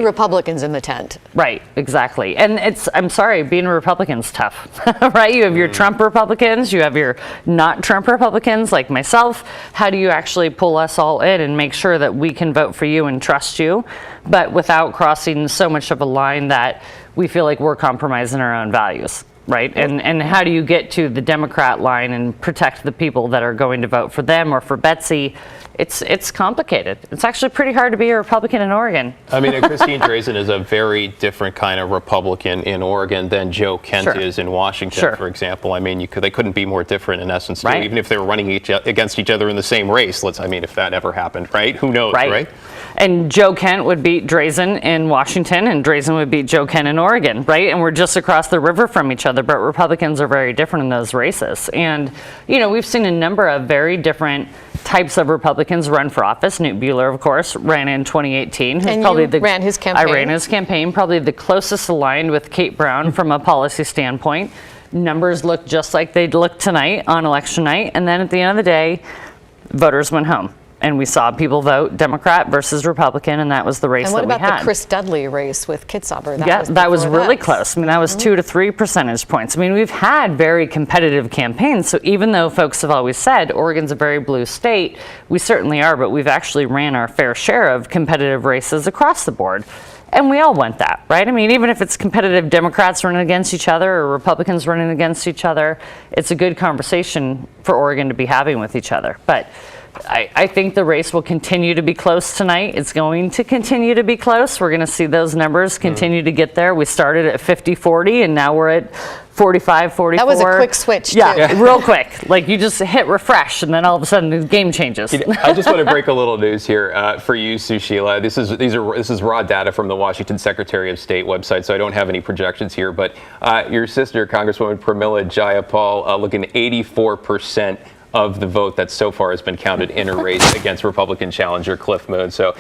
Republicans in the tent. Right, exactly. And I'm sorry, being a Republican's tough, right? You have your Trump Republicans, you have your not Trump Republicans like myself. How do you actually pull us all in and make sure that we can vote for you and trust you, but without crossing so much of a line that we feel like we're compromising our own values? Right. And how do you get to the Democrat line and protect the people that are going to vote for them or for Betsy? It's complicated. It's actually pretty hard to be a Republican in Oregon. I mean, Christine Drazan is a very different kind of Republican in Oregon than Joe Kent is in Washington, for example. I mean, they couldn't be more different in essence, too, even if they were running against each other in the same race. If that ever happened, right? Who knows, right? And Joe Kent would beat Drazan in Washington, and Drazan would beat Joe Kent in Oregon, right? And we're just across the river from each other, but Republicans are very different in those races. And, we've seen a number of very different types of Republicans run for office. Newt Buehler, of course, ran in 2018. And you ran his campaign. I ran his campaign, probably the closest aligned with Kate Brown from a policy standpoint. Numbers look just like they look tonight on election night. And then at the end of the day, voters went home. And we saw people vote Democrat versus Republican, and that was the race that we had. And what about the Chris Dudley race with Kitzhaber? That was really close. I mean, that was 2 to 3 percentage points. I mean, we've had very competitive campaigns. So even though folks have always said Oregon's a very blue state, we certainly are, but we've actually ran our fair share of competitive races across the board. And we all want that, right? I mean, even if it's competitive Democrats running against each other or Republicans running against each other, it's a good conversation for Oregon to be having with each other. But I think the race will continue to be close tonight. It's going to continue to be close. We're going to see those numbers continue to get there. We started at 50-40, and now we're at 45-44. That was a quick switch, too. Yeah, real quick. You just hit refresh, and then all of a sudden the game changes. I just want to break a little news here for you, Sushila. This is raw data from the Washington Secretary of State website, so I don't have any projections here. But your sister, Congresswoman Pramila Jayapal, looking at 84% of the vote that so far has been counted in a race against Republican challenger Cliff Moon. So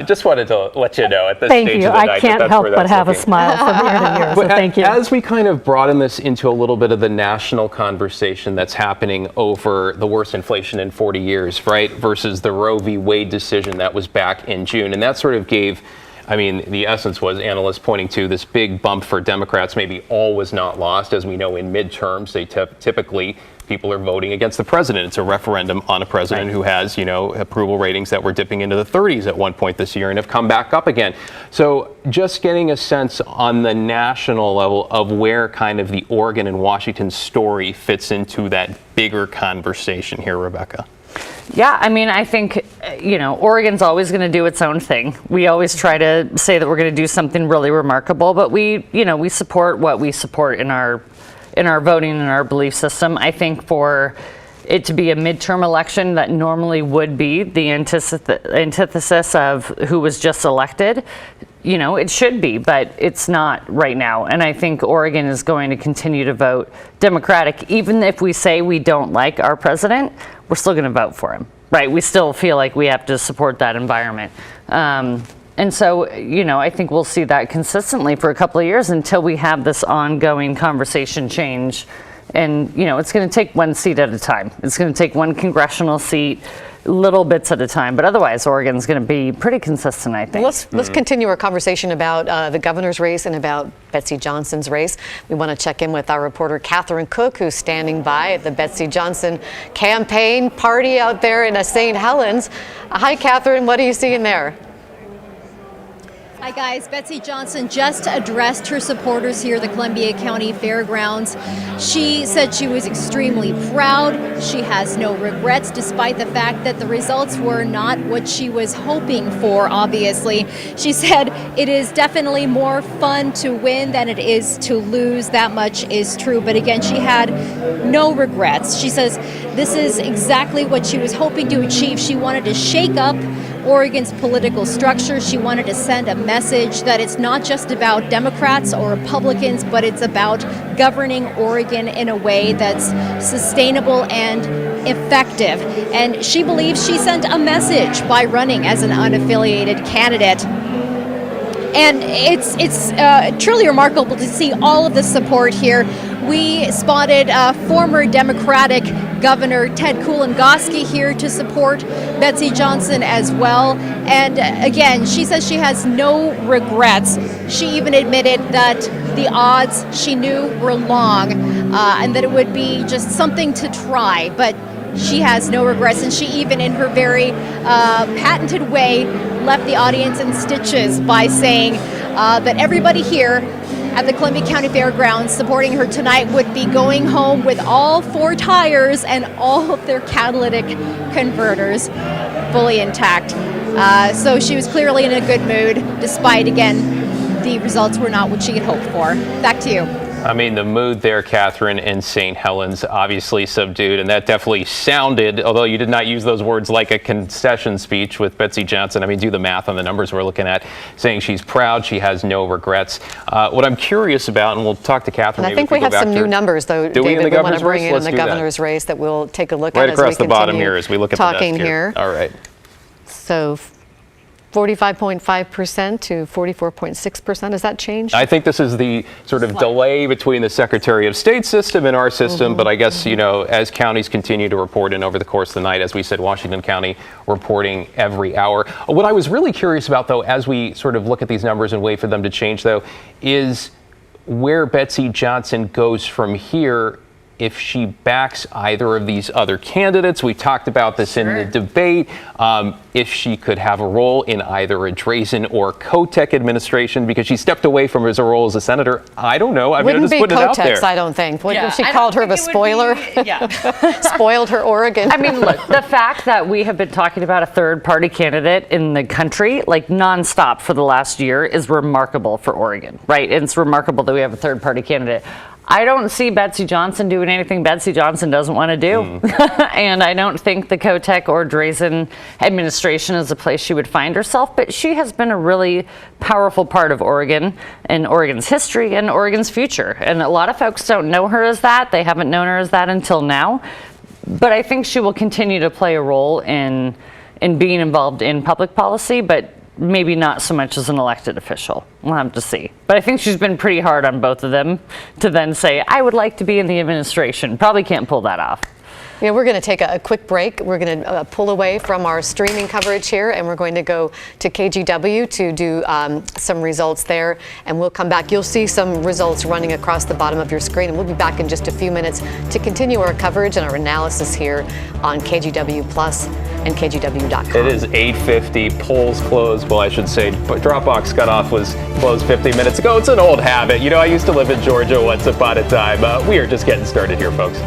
just wanted to let you know at this stage of the night. I can't help but have a smile from ear to ear, so thank you. As we kind of broaden this into a little bit of the national conversation that's happening over the worst inflation in 40 years, right, versus the Roe v. Wade decision that was back in June. And that sort of gave, the essence was analysts pointing to this big bump for Democrats. Maybe all was not lost. As we know, in midterms, they typically people are voting against the president. It's a referendum on a president who has, approval ratings that were dipping into the 30s at one point this year and have come back up again. So just getting a sense on the national level of where kind of the Oregon and Washington story fits into that bigger conversation here, Rebecca. Yeah, I think, Oregon's always going to do its own thing. We always try to say that we're going to do something really remarkable, but we support what we support in our voting and our belief system. I think for it to be a midterm election that normally would be the antithesis of who was just elected, it should be, but it's not right now. And I think Oregon is going to continue to vote Democratic. Even if we say we don't like our president, we're still going to vote for him, right? We still feel like we have to support that environment. And so, I think we'll see that consistently for a couple of years until we have this ongoing conversation change. And, it's going to take one seat at a time. It's going to take one congressional seat, little bits at a time. But otherwise, Oregon's going to be pretty consistent, I think. Let's continue our conversation about the governor's race and about Betsy Johnson's race. We want to check in with our reporter, Catherine Cook, who's standing by at the Betsy Johnson campaign party out there in St. Helens. Hi, Catherine. What are you seeing there? Hi guys, Betsy Johnson just addressed her supporters here at the Columbia County Fairgrounds. She said she was extremely proud. She has no regrets despite the fact that the results were not what she was hoping for, obviously. She said it is definitely more fun to win than it is to lose. That much is true. But again, she had no regrets. She says this is exactly what she was hoping to achieve. She wanted to shake up Oregon's political structure. She wanted to send a message that it's not just about Democrats or Republicans, but it's about governing Oregon in a way that's sustainable and effective. And she believes she sent a message by running as an unaffiliated candidate. And it's truly remarkable to see all of the support here. We spotted former Democratic Governor Ted Gluesenkamp here to support Betsy Johnson as well. And again, she says she has no regrets. She even admitted that the odds she knew were long and that it would be just something to try. But she has no regrets, and she even, in her very patented way, left the audience in stitches by saying that everybody here at the Columbia County Fairgrounds supporting her tonight would be going home with all 4 tires and all of their catalytic converters fully intact. So she was clearly in a good mood, despite, again, the results were not what she had hoped for. Back to you. I mean, the mood there, Catherine, in St. Helens, obviously subdued, and that definitely sounded, although you did not use those words, like a concession speech with Betsy Johnson. I mean, do the math on the numbers we're looking at, saying she's proud, she has no regrets. What I'm curious about, and we'll talk to Catherine. And I think we have some new numbers, though, David, we want to bring in the governor's race that we'll take a look at as we continue right across the bottom here as we look at the desk here. All right. So 45.5% to 44.6%. Has that changed? I think this is the sort of delay between the Secretary of State system and our system, but I guess, as counties continue to report in over the course of the night, as we said, Washington County reporting every hour. What I was really curious about, though, as we sort of look at these numbers and wait for them to change, though, is where Betsy Johnson goes from here if she backs either of these other candidates. We talked about this in the debate. If she could have a role in either a Drazan or Kotek administration, because she stepped away from her role as a senator. I don't know. I mean, I'm just putting it out there. I don't think. She called her the spoiler. Spoiled her Oregon. I mean, look, the fact that we have been talking about a third-party candidate in the country, like nonstop for the last year, is remarkable for Oregon, right? It's remarkable that we have a third-party candidate. I don't see Betsy Johnson doing anything Betsy Johnson doesn't want to do. And I don't think the Kotek or Drazan administration is a place she would find herself. But she has been a really powerful part of Oregon and Oregon's history and Oregon's future. And a lot of folks don't know her as that. They haven't known her as that until now. But I think she will continue to play a role in being involved in public policy, but maybe not so much as an elected official. We'll have to see. But I think she's been pretty hard on both of them to then say, I would like to be in the administration. Probably can't pull that off. Yeah, we're going to take a quick break. We're going to pull away from our streaming coverage here, and we're going to go to KGW to do some results there, and we'll come back. You'll see some results running across the bottom of your screen, and we'll be back in just a few minutes to continue our coverage and our analysis here on KGW Plus and KGW.com. It is 8:50. Polls closed. Well, I should say, Dropbox cutoff was closed 15 minutes ago. It's an old habit. I used to live in Georgia once upon a time. We are just getting started here, folks.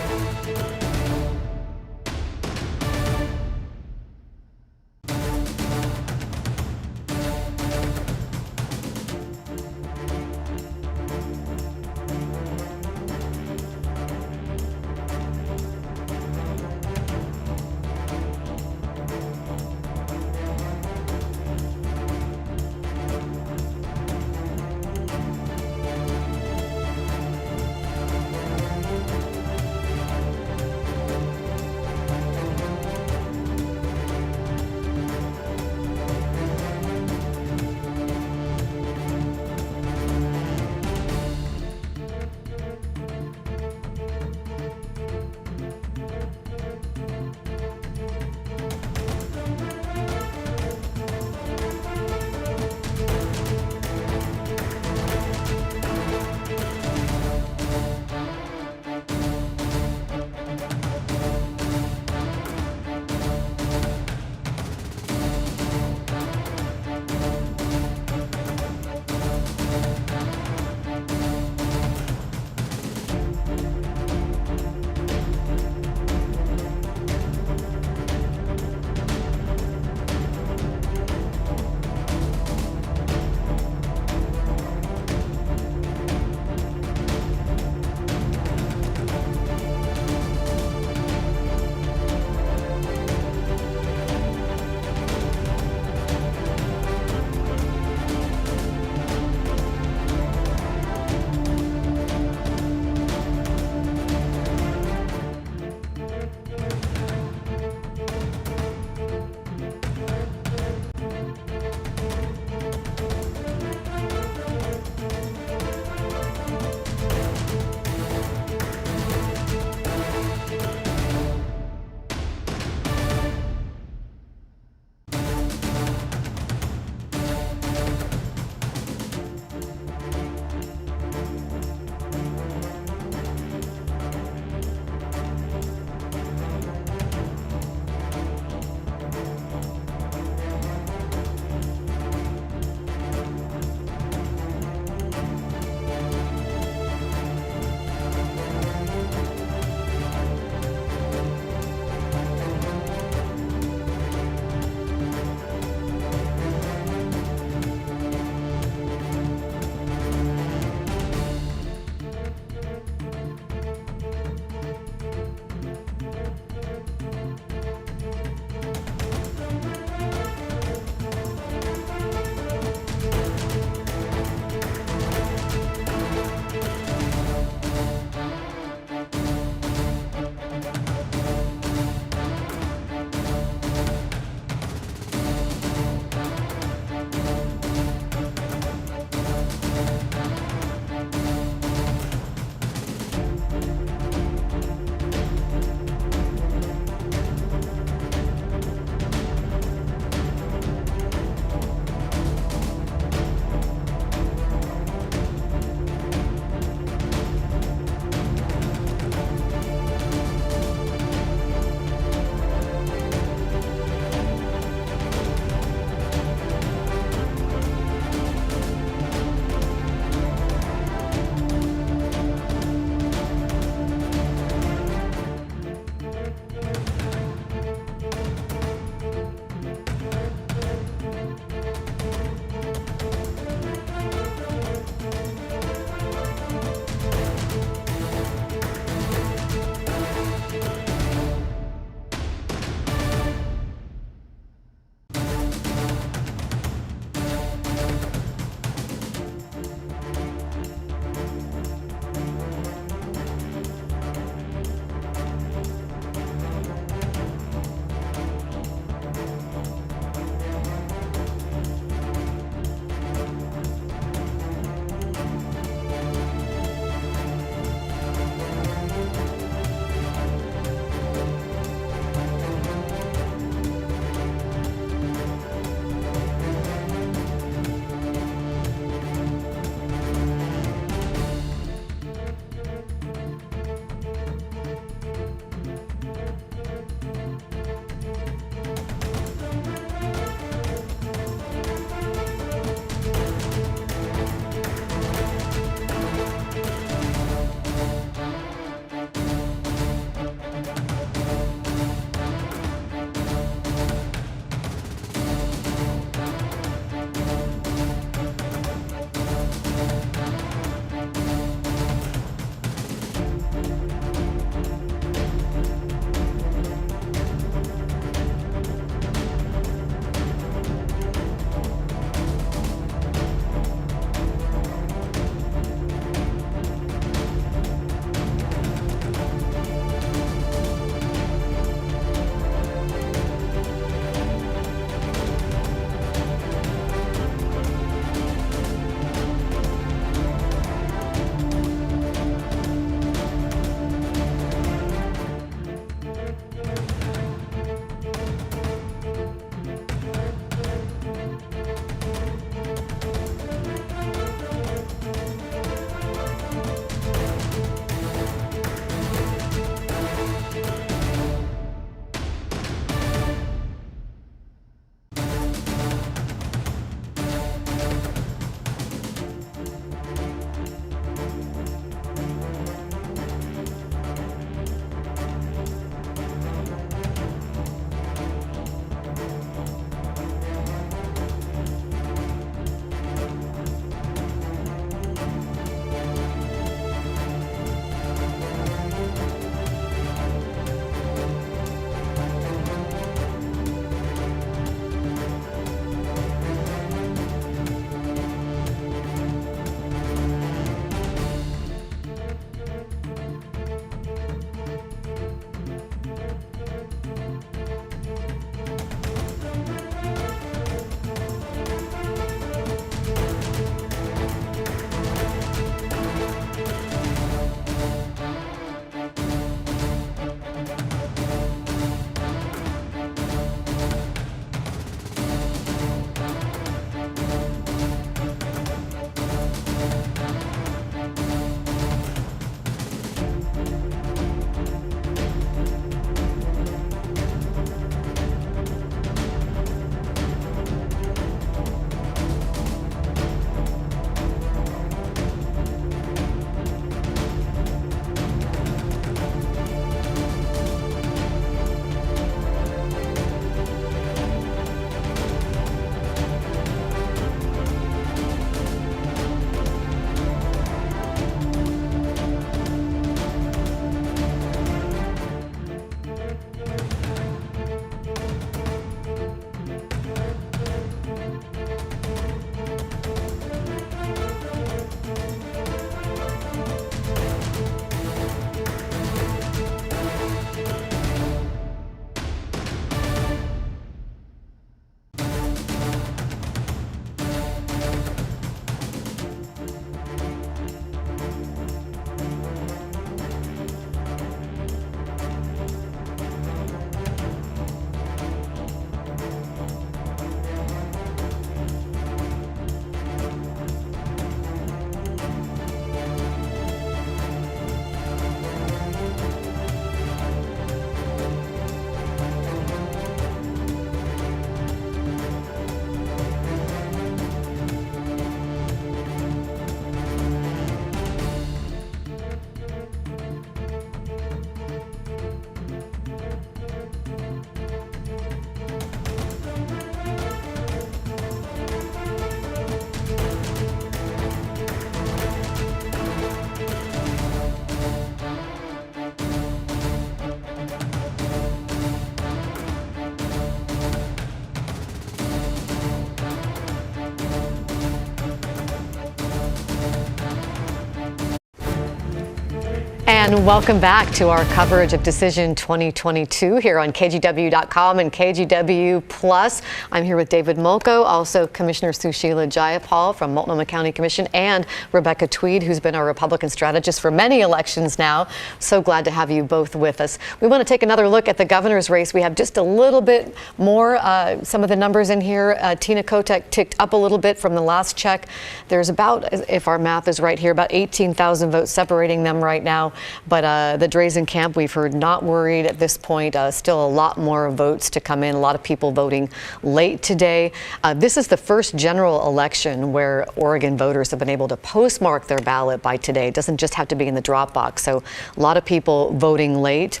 And welcome back to our coverage of Decision 2022 here on KGW.com and KGW Plus. I'm here with David Molko, also Commissioner Sushila Jayapal from Multnomah County Commission, and Rebecca Tweed, who's been our Republican strategist for many elections now. So glad to have you both with us. We want to take another look at the governor's race. We have just a little bit more, some of the numbers in here. Tina Kotek ticked up a little bit from the last check. There's about, if our math is right here, about 18,000 votes separating them right now. But the Drazan we've heard, not worried at this point. Still a lot more votes to come in. A lot of people voting late today. This is the first general election where Oregon voters have been able to postmark their ballot by today. It doesn't just have to be in the drop box. So a lot of people voting late.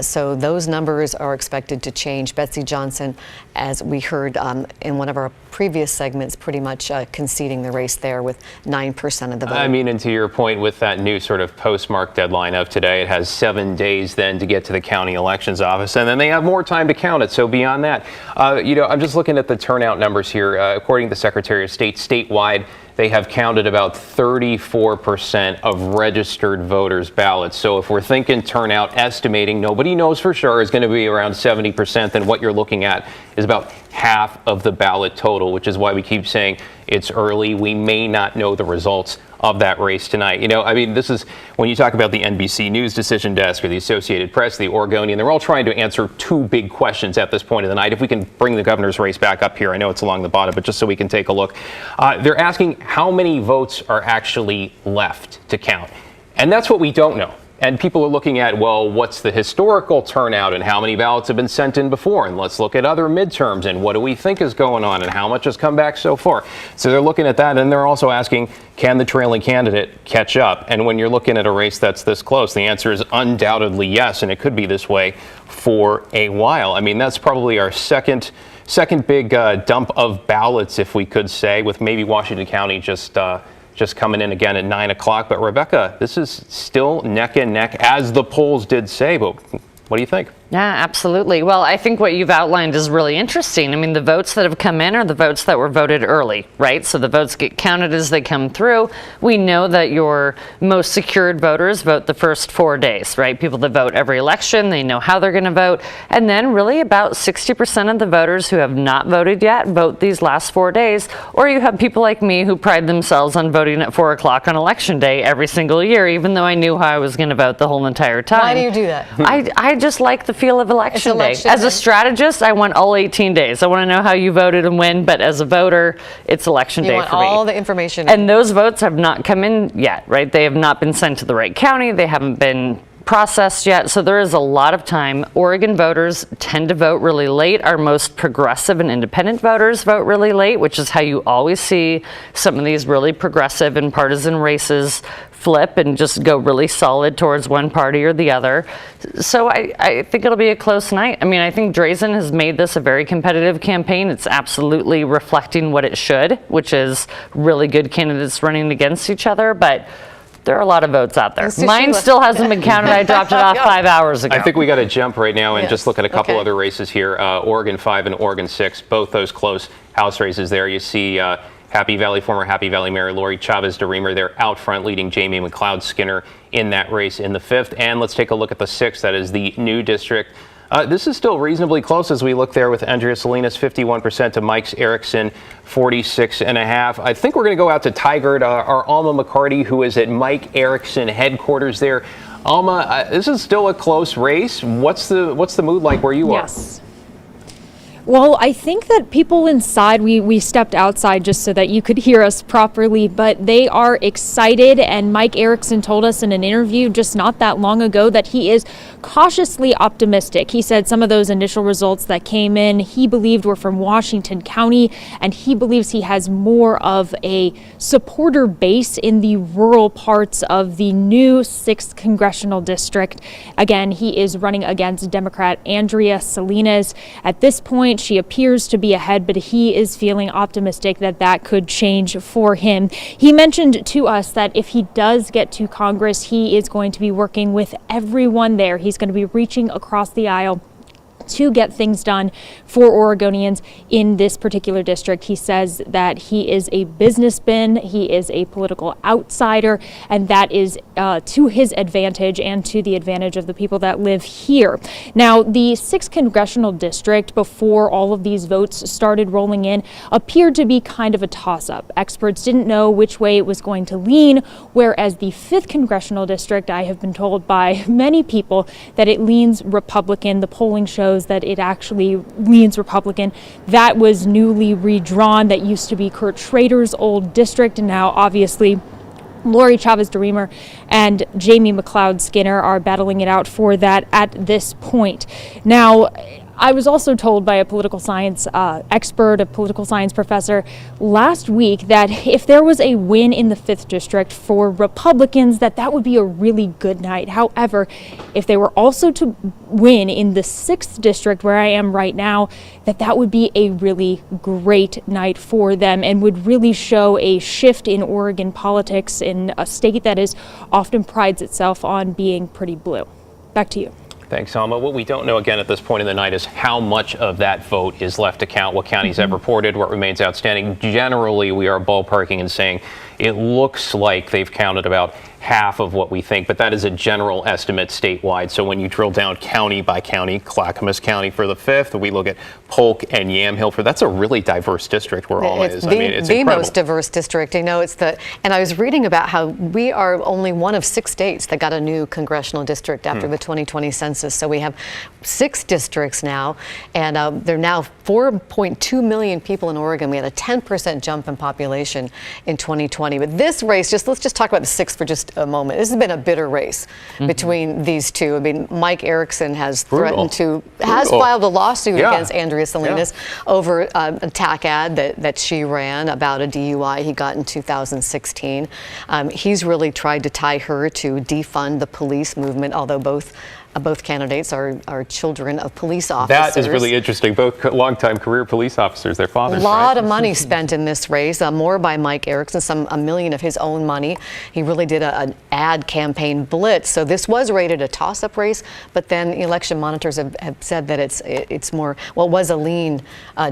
So those numbers are expected to change. Betsy Johnson, as we heard in one of our previous segments, pretty much conceding the race there with 9% of the vote. I mean, and to your point, with that new sort of postmark deadline of today, it has 7 days then to get to the county elections office, and then they have more time to count it. So beyond that, I'm just looking at the turnout numbers here. According to the Secretary of State, statewide, they have counted about 34% of registered voters' ballots. So if we're thinking turnout, estimating, nobody knows for sure, is going to be around 70%, then what you're looking at is about half of the ballot total, which is why we keep saying it's early. We may not know the results of that race tonight. I mean, this is when you talk about the NBC News decision desk or the Associated Press, the Oregonian, they're all trying to answer two big questions at this point of the night. If we can bring the governor's race back up here, I know it's along the bottom, but just so we can take a look. They're asking how many votes are actually left to count. And that's what we don't know. And people are looking at, well, what's the historical turnout and how many ballots have been sent in before? And let's look at other midterms and what do we think is going on and how much has come back so far. So they're looking at that, and they're also asking, can the trailing candidate catch up? And when you're looking at a race that's this close, the answer is undoubtedly yes, and it could be this way for a while. I mean, that's probably our second big dump of ballots, if we could say, with maybe Washington County just coming in again at 9 o'clock. But Rebecca, this is still neck and neck, as the polls did say. But what do you think? Yeah, absolutely. Well, I think what you've outlined is really interesting. I mean, the votes that have come in are the votes that were voted early, right? So the votes get counted as they come through. We know that your most secured voters vote the first 4 days, right? People that vote every election, they know how they're going to vote. And then really about 60% of the voters who have not voted yet vote these last 4 days. Or you have people like me who pride themselves on voting at 4 o'clock on election day every single year, even though I knew how I was going to vote the whole entire time. Why do you do that? I just like the feel of election day. As a strategist, I want all 18 days. I want to know how you voted and when, but as a voter, it's election day for me. You want all the information. And those votes have not come in yet, right? They have not been sent to the right county. They haven't been processed yet. So there is a lot of time. Oregon voters tend to vote really late. Our most progressive and independent voters vote really late, which is how you always see some of these really progressive and partisan races flip and just go really solid towards one party or the other. So I think it'll be a close night. I mean, I think Drazan has made this a very competitive campaign. It's absolutely reflecting what it should, which is really good candidates running against each other. But there are a lot of votes out there. Mine still hasn't been counted. I dropped it off 5 hours ago. I think we got to jump right now and just look at a couple other races here. Oregon 5 and Oregon 6, both those close House races there. You see former Happy Valley Mayor Lori Chavez DeRemer there out front, leading Jamie McLeod Skinner in that race in the 5th. And let's take a look at the 6th. That is the new district. This is still reasonably close as we look there with Andrea Salinas 51% to Mike Erickson 46.5%. I think we're going to go out to Tigard, our Alma McCarty, who is at Mike Erickson headquarters there. Alma, this is still a close race. What's the mood like where you are? Yes. Well, I think that people inside, we stepped outside just so that you could hear us properly, but they are excited. And Mike Erickson told us in an interview just not that long ago that he is cautiously optimistic. He said some of those initial results that came in, he believed were from Washington County, and he believes he has more of a supporter base in the rural parts of the new 6th congressional district. Again, he is running against Democrat Andrea Salinas. At this point, she appears to be ahead, but he is feeling optimistic that that could change for him. He mentioned to us that if he does get to Congress, he is going to be working with everyone there. He's going to be reaching across the aisle to get things done for Oregonians in this particular district. He says that he is a businessman, he is a political outsider, and that is to his advantage and to the advantage of the people that live here. Now, the 6th congressional district, before all of these votes started rolling in, appeared to be kind of a toss-up. Experts didn't know which way it was going to lean, whereas the 5th congressional district, I have been told by many people that it leans Republican. The polling shows that it actually leans Republican. That was newly redrawn. That used to be Kurt Schrader's old district, and now obviously Lori Chavez DeRemer and Jamie McLeod Skinner are battling it out for that at this point. Now, I was also told by a political science expert, a political science professor last week, that if there was a win in the 5th district for Republicans, that would be a really good night. However, if they were also to win in the 6th district, where I am right now, that would be a really great night for them and would really show a shift in Oregon politics in a state that is often prides itself on being pretty blue. Back to you. Thanks, Alma. What we don't know, again, at this point in the night is how much of that vote is left to count, what counties have reported, what remains outstanding. Generally, we are ballparking and saying it looks like they've counted about half of what we think, but that is a general estimate statewide. So when you drill down county by county, Clackamas County for the 5th, we look at Polk and Yamhill for, that's a really diverse district where Alma is. It's the most diverse district. You know, and I was reading about how we are only one of 6 states that got a new congressional district after the 2020 census. So we have 6 districts now, and there are now 4.2 million people in Oregon. We had a 10% jump in population in 2020. But this race, let's just talk about the 6th for just a moment. This has been a bitter race between these two. I mean, Mike Erickson has filed a lawsuit against Andrea Salinas over an attack ad that she ran about a DUI he got in 2016. He's really tried to tie her to defund the police movement, although both candidates are children of police officers. That is really interesting. Both longtime career police officers, their fathers. A lot of money spent in this race, more by Mike Erickson, $1 million of his own money. He really did an ad campaign blitz. So this was rated a toss-up race, but then election monitors have said that it's more, well, it was a lean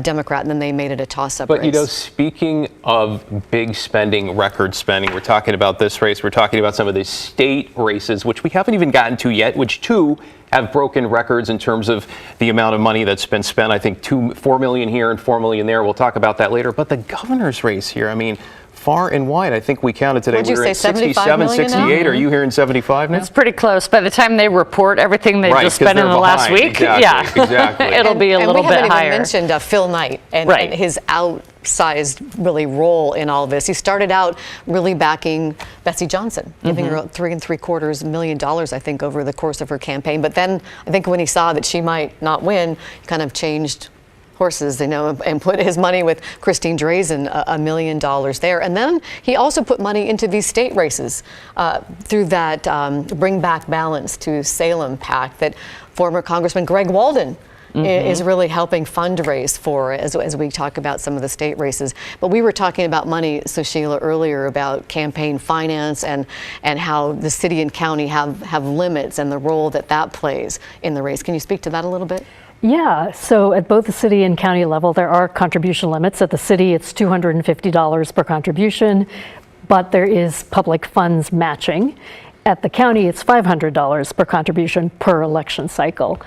Democrat, and then they made it a toss-up race. But, you know, speaking of big spending, record spending, we're talking about this race, we're talking about some of the state races, which we haven't even gotten to yet, which too have broken records in terms of the amount of money that's been spent. I think $4 million here and $4 million there. We'll talk about that later. But the governor's race here, I mean, far and wide. I think we counted today. We were at 67, 68. Are you hearing 75 now? It's pretty close. By the time they report everything they've just spent in the last week, exactly. It'll be a little bit higher. We haven't even mentioned Phil Knight and his outsized really role in all this. He started out really backing Betsy Johnson, giving her $3.75 million, I think, over the course of her campaign. But then I think when he saw that she might not win, he kind of changed horses, and put his money with Christine Drazan, $1 million there. And then he also put money into these state races through that Bring Back Balance to Salem PAC that former Congressman Greg Walden is really helping fundraise for as we talk about some of the state races. But we were talking about money, Sushila, earlier about campaign finance and how the city and county have limits and the role that plays in the race. Can you speak to that a little bit? Yeah, so at both the city and county level, there are contribution limits. At the city, it's $250 per contribution, but there is public funds matching. At the county, it's $500 per contribution per election cycle.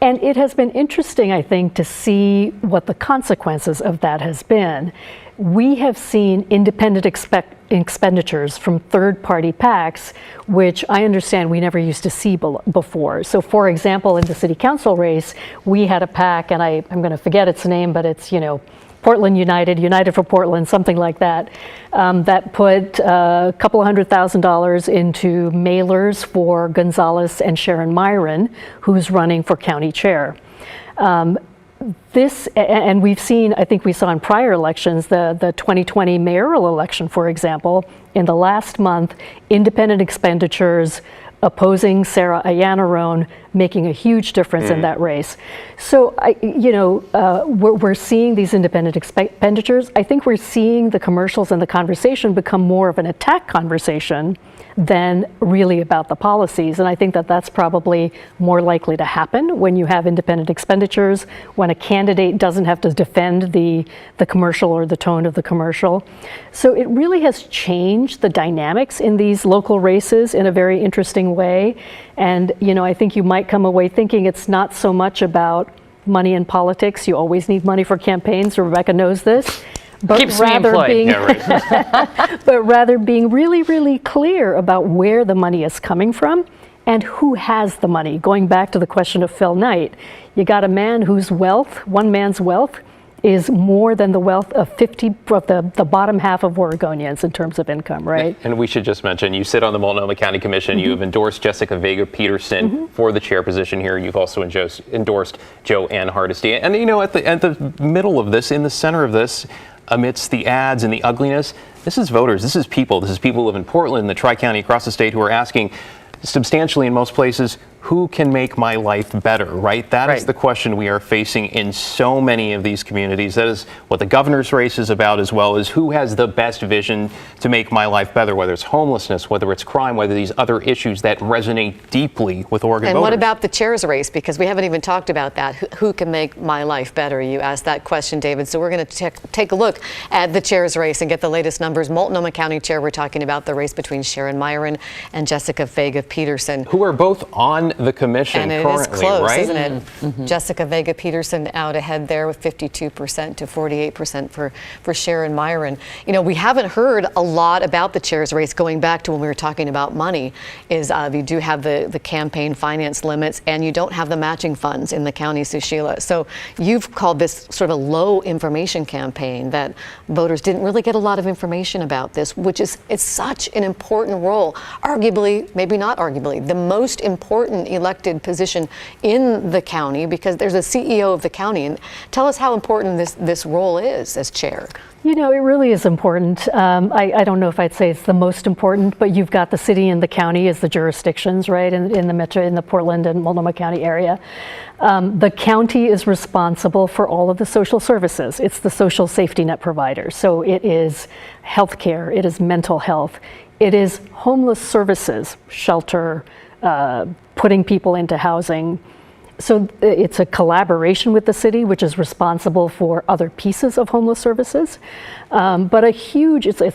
And it has been interesting, I think, to see what the consequences of that has been. We have seen independent expenditures from third-party PACs, which I understand we never used to see before. So, for example, in the city council race, we had a PAC, and I'm going to forget its name, but it's, Portland United for Portland, something like that, that put a couple of $100,000 into mailers for Gonzalez and Sharon Myron, who's running for county chair. And we've seen, I think we saw in prior elections, the 2020 mayoral election, for example, in the last month, independent expenditures opposing Sarah Ayanarone, making a huge difference in that race. So, we're seeing these independent expenditures. I think we're seeing the commercials and the conversation become more of an attack conversation than really about the policies. And I think that that's probably more likely to happen when you have independent expenditures, when a candidate doesn't have to defend the commercial or the tone of the commercial. So it really has changed the dynamics in these local races in a very interesting way. And, I think you might come away thinking it's not so much about money in politics. You always need money for campaigns. Rebecca knows this. But Keeps me employed. but rather being really, really clear about where the money is coming from and who has the money. Going back to the question of Phil Knight, you got a man whose wealth, one man's wealth, is more than the wealth of 50 of the bottom half of Oregonians in terms of income, right? And we should just mention, you sit on the Multnomah County Commission. You have endorsed Jessica Vega Peterson for the chair position here. You've also endorsed Joanne Hardesty. And at the middle of this, in the center of this, amidst the ads and the ugliness, this is voters. This is people. This is people who live in Portland, the Tri-County, across the state, who are asking substantially in most places, who can make my life better, right? That is the question we are facing in so many of these communities. That is what the governor's race is about, as well as who has the best vision to make my life better, whether it's homelessness, whether it's crime, whether these other issues that resonate deeply with Oregon voters. And what about the chair's race? Because we haven't even talked about that. Who can make my life better? You asked that question, David. So we're going to take a look at the chair's race and get the latest numbers. Multnomah County Chair, we're talking about the race between Sharon Myron and Jessica Vega Peterson, who are both on the commission and currently, it is close, right? isn't it? Jessica Vega Peterson out ahead there with 52% to 48% for Sharon Myron. We haven't heard a lot about the chair's race going back to when we were talking about money. You do have the campaign finance limits, and you don't have the matching funds in the county, Sushila. So you've called this sort of a low information campaign, that voters didn't really get a lot of information about this, which is such an important role. Arguably, maybe not arguably, the most important elected position in the county, because there's a CEO of the county. And tell us how important this role is as chair. It really is important. I don't know if I'd say it's the most important, but you've got the city and the county as the jurisdictions, right, in the Portland and Multnomah County area. The county is responsible for all of the social services. It's the social safety net provider. So it is healthcare, it is mental health, it is homeless services, shelter, putting people into housing. So it's a collaboration with the city, which is responsible for other pieces of homeless services. But it's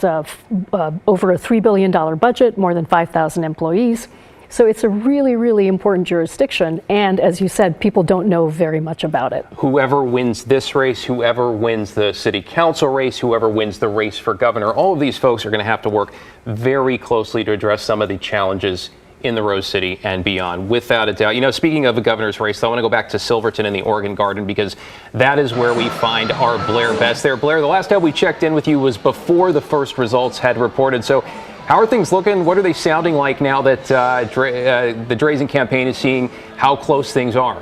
over a $3 billion budget, more than 5,000 employees. So it's a really, really important jurisdiction. And as you said, people don't know very much about it. Whoever wins this race, whoever wins the city council race, whoever wins the race for governor, all of these folks are going to have to work very closely to address some of the challenges in the Rose City and beyond, without a doubt. Speaking of the governor's race, I want to go back to Silverton in the Oregon Garden, because that is where we find our Blair Best there. Blair, the last time we checked in with you was before the first results had reported. So how are things looking? What are they sounding like now that the Drazan campaign is seeing how close things are?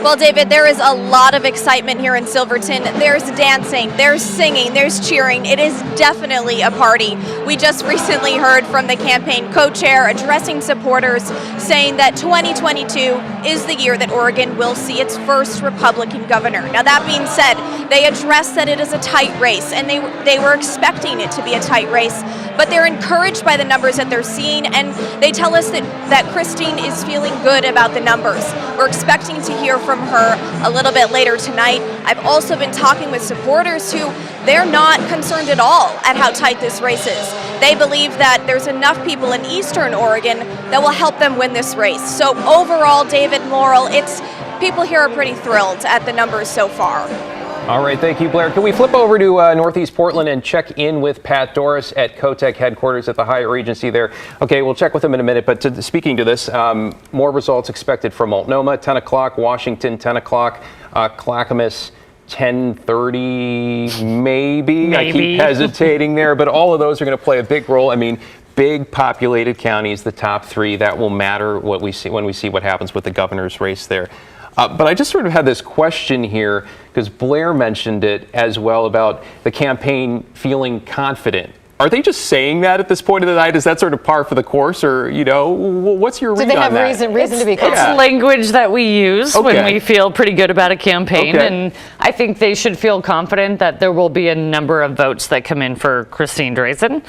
Well, David, there is a lot of excitement here in Silverton. There's dancing, there's singing, there's cheering. It is definitely a party. We just recently heard from the campaign co-chair addressing supporters, saying that 2022 is the year that Oregon will see its first Republican governor. Now, that being said, they addressed that it is a tight race, and they were expecting it to be a tight race, but they're encouraged by the numbers that they're seeing, and they tell us that Christine is feeling good about the numbers. We're expecting to hear from her a little bit later tonight. I've also been talking with supporters who they're not concerned at all at how tight this race is. They believe that there's enough people in Eastern Oregon that will help them win this race. So overall, David, Laurel, people here are pretty thrilled at the numbers so far. All right, thank you, Blair. Can we flip over to Northeast Portland and check in with Pat Doris at Kotek headquarters at the Hyatt Regency there? Okay, we'll check with him in a minute, but speaking to this, more results expected from Multnomah, 10 o'clock, Washington, 10 o'clock, Clackamas, 10:30, maybe. I keep hesitating there, but all of those are going to play a big role. I mean, big populated counties, the top three, that will matter when we see what happens with the governor's race there. But I just sort of had this question here, because Blair mentioned it as well about the campaign feeling confident. Are they just saying that at this point of the night? Is that sort of par for the course, or what's your read Do they on have that? reason to be confident? It's language that we use when Okay. we feel pretty good about a campaign, Okay. and I think they should feel confident that there will be a number of votes that come in for Christine Drazan,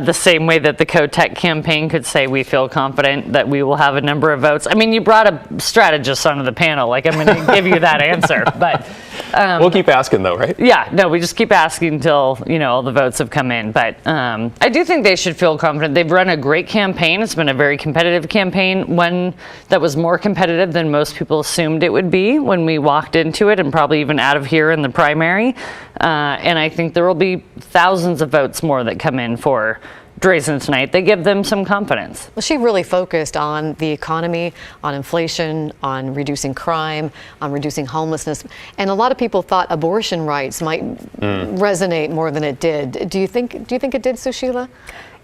the same way that the Kotek campaign could say we feel confident that we will have a number of votes. I mean, you brought a strategist onto the panel, like I'm going to give you that answer, but We'll keep asking though, right? yeah, no, we just keep asking until, all the votes have come in. But I do think they should feel confident. They've run a great campaign. It's been a very competitive campaign, one that was more competitive than most people assumed it would be when we walked into it, and probably even out of here in the primary. And I think there will be thousands of votes more that come in for Drazan tonight. They give them some confidence. Well, she really focused on the economy, on inflation, on reducing crime, on reducing homelessness. And a lot of people thought abortion rights might resonate more than it did. Do you think it did, Sushila?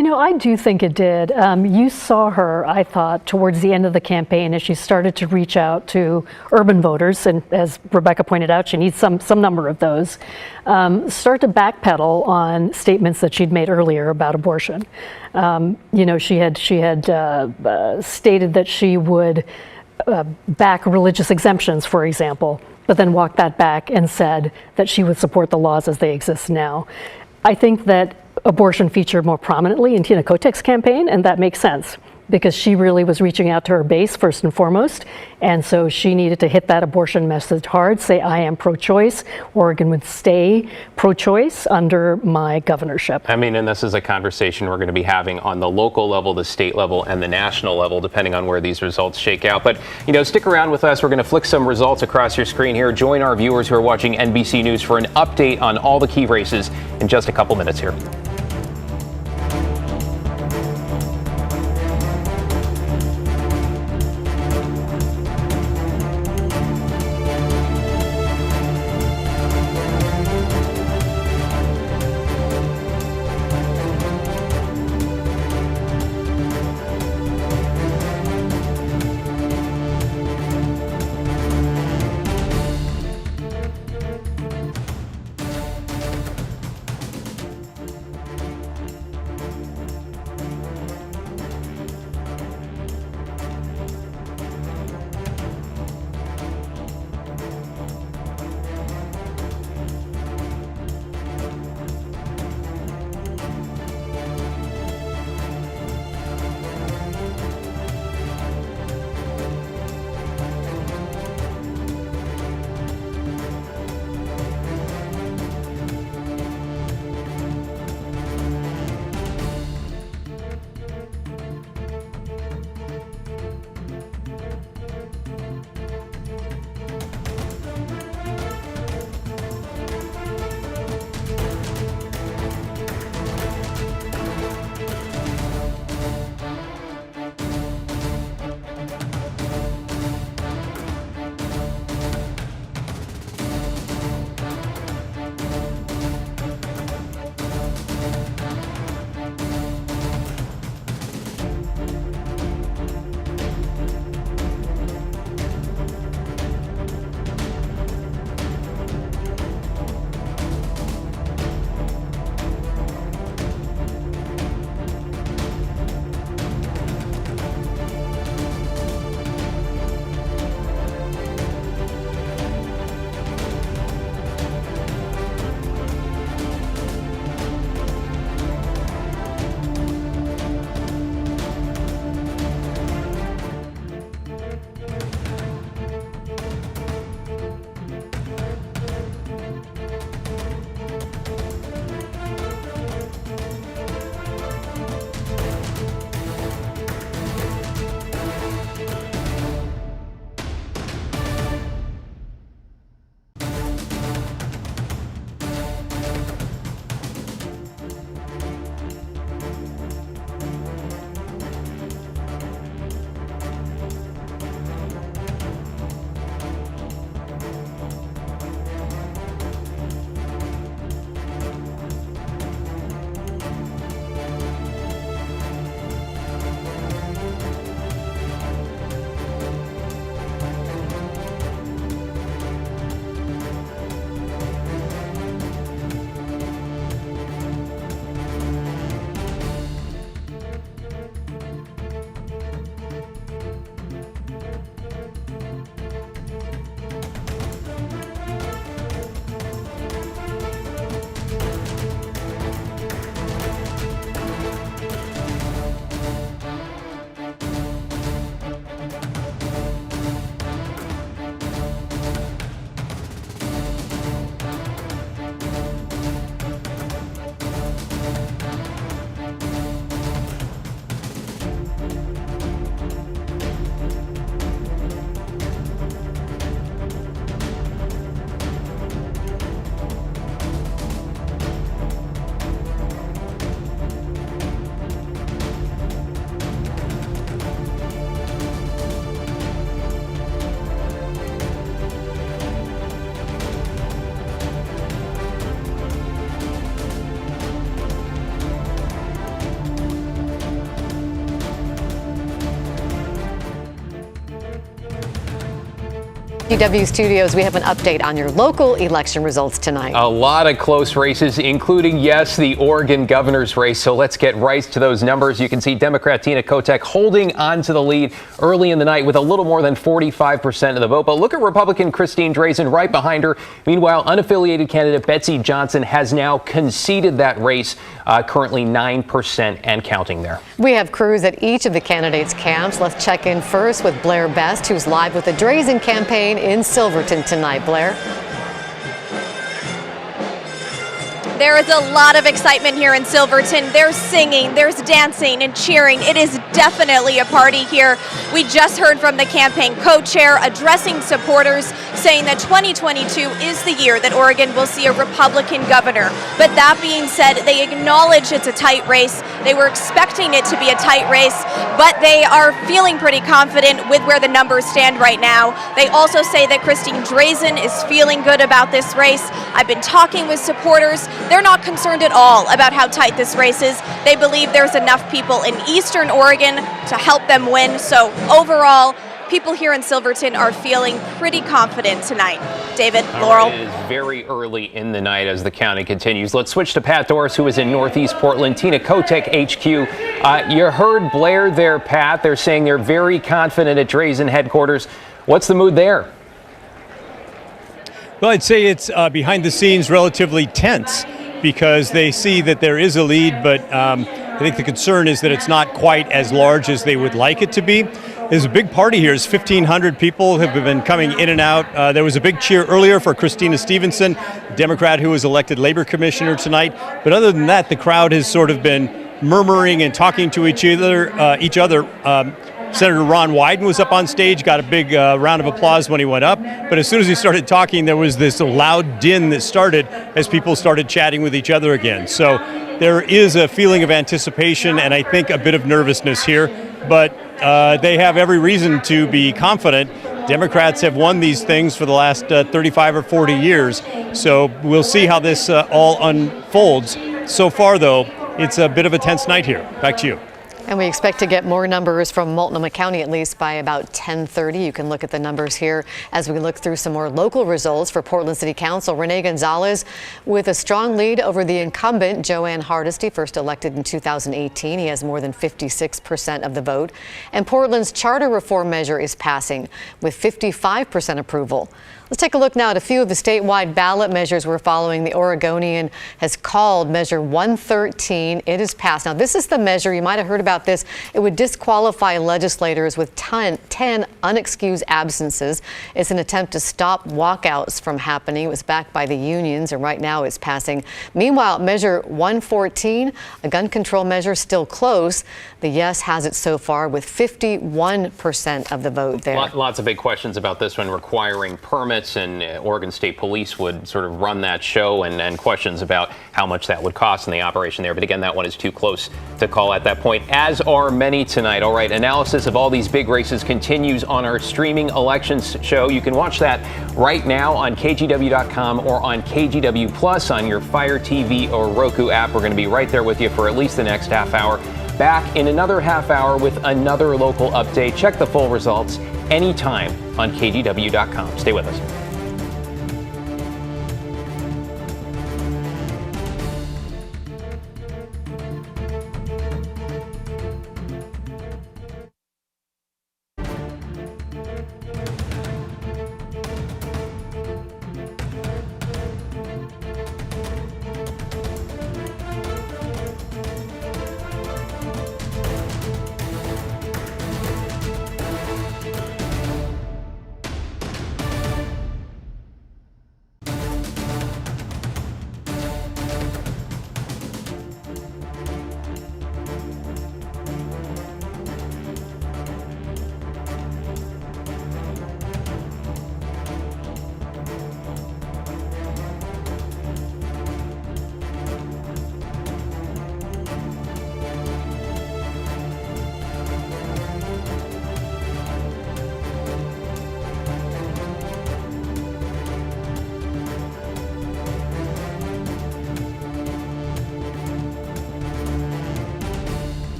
I do think it did. You saw her, I thought, towards the end of the campaign as she started to reach out to urban voters, and as Rebecca pointed out, she needs some number of those, start to backpedal on statements that she'd made earlier about abortion. She had stated that she would back religious exemptions, for example, but then walked that back and said that she would support the laws as they exist now. I think that abortion featured more prominently in Tina Kotek's campaign, and that makes sense because she really was reaching out to her base first and foremost, and so she needed to hit that abortion message hard, say I am pro-choice. Oregon would stay pro-choice under my governorship. I mean, and this is a conversation we're going to be having on the local level, the state level, and the national level, depending on where these results shake out. But, stick around with us. We're going to flick some results across your screen here. Join our viewers who are watching NBC News for an update on all the key races in just a couple minutes here. KGW Studios, we have an update on your local election results tonight. A lot of close races, including, yes, the Oregon governor's race. So let's get right to those numbers. You can see Democrat Tina Kotek holding on to the lead early in the night with a little more than 45% of the vote. But look at Republican Christine Drazan right behind her. Meanwhile, unaffiliated candidate Betsy Johnson has now conceded that race, currently 9% and counting there. We have crews at each of the candidates' camps. Let's check in first with Blair Best, who's live with the Drazan campaign in Silverton tonight. Blair. There is a lot of excitement here in Silverton. There's singing, there's dancing and cheering. It is definitely a party here. We just heard from the campaign co-chair addressing supporters, saying that 2022 is the year that Oregon will see a Republican governor. But that being said, they acknowledge it's a tight race. They were expecting it to be a tight race, but they are feeling pretty confident with where the numbers stand right now. They also say that Christine Drazan is feeling good about this race. I've been talking with supporters. They're not concerned at all about how tight this race is. They believe there's enough people in Eastern Oregon to help them win. So overall, people here in Silverton are feeling pretty confident tonight. David, Laurel. It is very early in the night as the counting continues. Let's switch to Pat Doris, who is in Northeast Portland. Tina Kotek, HQ. You heard Blair there, Pat. They're saying they're very confident at Drazan headquarters. What's the mood there? Well, I'd say it's behind the scenes relatively tense because they see that there is a lead, but I think the concern is that it's not quite as large as they would like it to be. There's a big party here. There's 1,500 people have been coming in and out. There was a big cheer earlier for Christina Stevenson, Democrat who was elected labor commissioner tonight. But other than that, the crowd has sort of been murmuring and talking to each other. Senator Ron Wyden was up on stage, got a big round of applause when he went up. But as soon as he started talking, there was this loud din that started as people started chatting with each other again. So there is a feeling of anticipation and I think a bit of nervousness here. But they have every reason to be confident. Democrats have won these things for the last 35 or 40 years. So we'll see how this all unfolds. So far, though, it's a bit of a tense night here. Back to you. And we expect to get more numbers from Multnomah County at least by about 10:30. You can look at the numbers here as we look through some more local results for Portland City Council. Rene Gonzalez with a strong lead over the incumbent, Joanne Hardesty, first elected in 2018. He has more than 56% of the vote. And Portland's charter reform measure is passing with 55% approval. Let's take a look now at a few of the statewide ballot measures we're following. The Oregonian has called Measure 113. It is passed. Now, this is the measure, you might have heard about this. It would disqualify legislators with 10 unexcused absences. It's an attempt to stop walkouts from happening. It was backed by the unions, and right now it's passing. Meanwhile, Measure 114, a gun control measure, still close. The yes has it so far with 51% of the vote there. Lots of big questions about this one, requiring permits, and Oregon State Police would sort of run that show, and questions about how much that would cost in the operation there. But again, that one is too close to call at that point, as are many tonight. All right, analysis of all these big races continues on our streaming elections show. You can watch that right now on KGW.com or on KGW Plus on your Fire TV or Roku app. We're going to be right there with you for at least the next half hour. Back in another half hour with another local update. Check the full results anytime on KGW.com. Stay with us.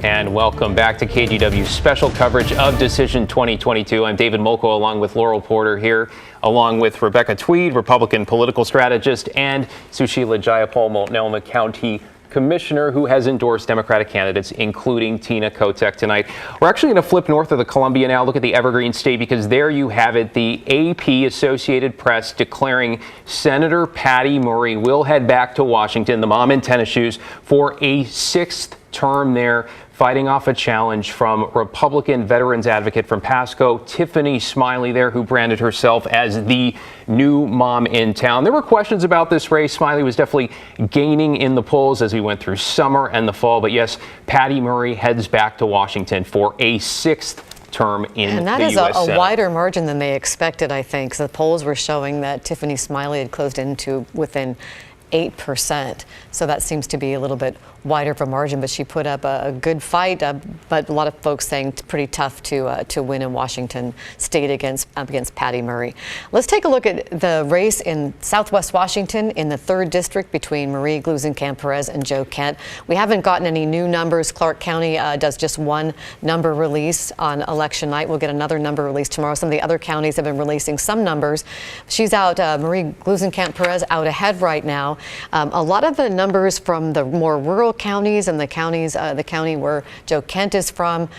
And welcome back to KGW's special coverage of Decision 2022. I'm David Molko along with Laurel Porter here, along with Rebecca Tweed, Republican political strategist, and Sushila Jayapal, Multnomah County Commissioner, who has endorsed Democratic candidates, including Tina Kotek tonight. We're actually going to flip north of the Columbia now, look at the Evergreen State, because there you have it. The AP, Associated Press, declaring Senator Patty Murray will head back to Washington, the mom in tennis shoes, for a 6th term there, fighting off a challenge from Republican veterans advocate from Pasco, Tiffany Smiley there, who branded herself as the new mom in town. There were questions about this race. Smiley was definitely gaining in the polls as we went through summer and the fall. But yes, Patty Murray heads back to Washington for a 6th term in the U.S. Senate. And that is a wider margin than they expected, I think. The polls were showing that Tiffany Smiley had closed into within 8%. So that seems to be a little bit wider of a margin, but she put up a good fight. But a lot of folks saying it's pretty tough to win in Washington State against Patty Murray. Let's take a look at the race in Southwest Washington in the 3rd district between Marie Gluesenkamp Perez and Joe Kent. We haven't gotten any new numbers. Clark County does just one number release on election night. We'll get another number release tomorrow. Some of the other counties have been releasing some numbers. She's out. Marie Gluesenkamp Perez out ahead right now. A lot of the numbers from the more rural counties and the county where Joe Kent is from,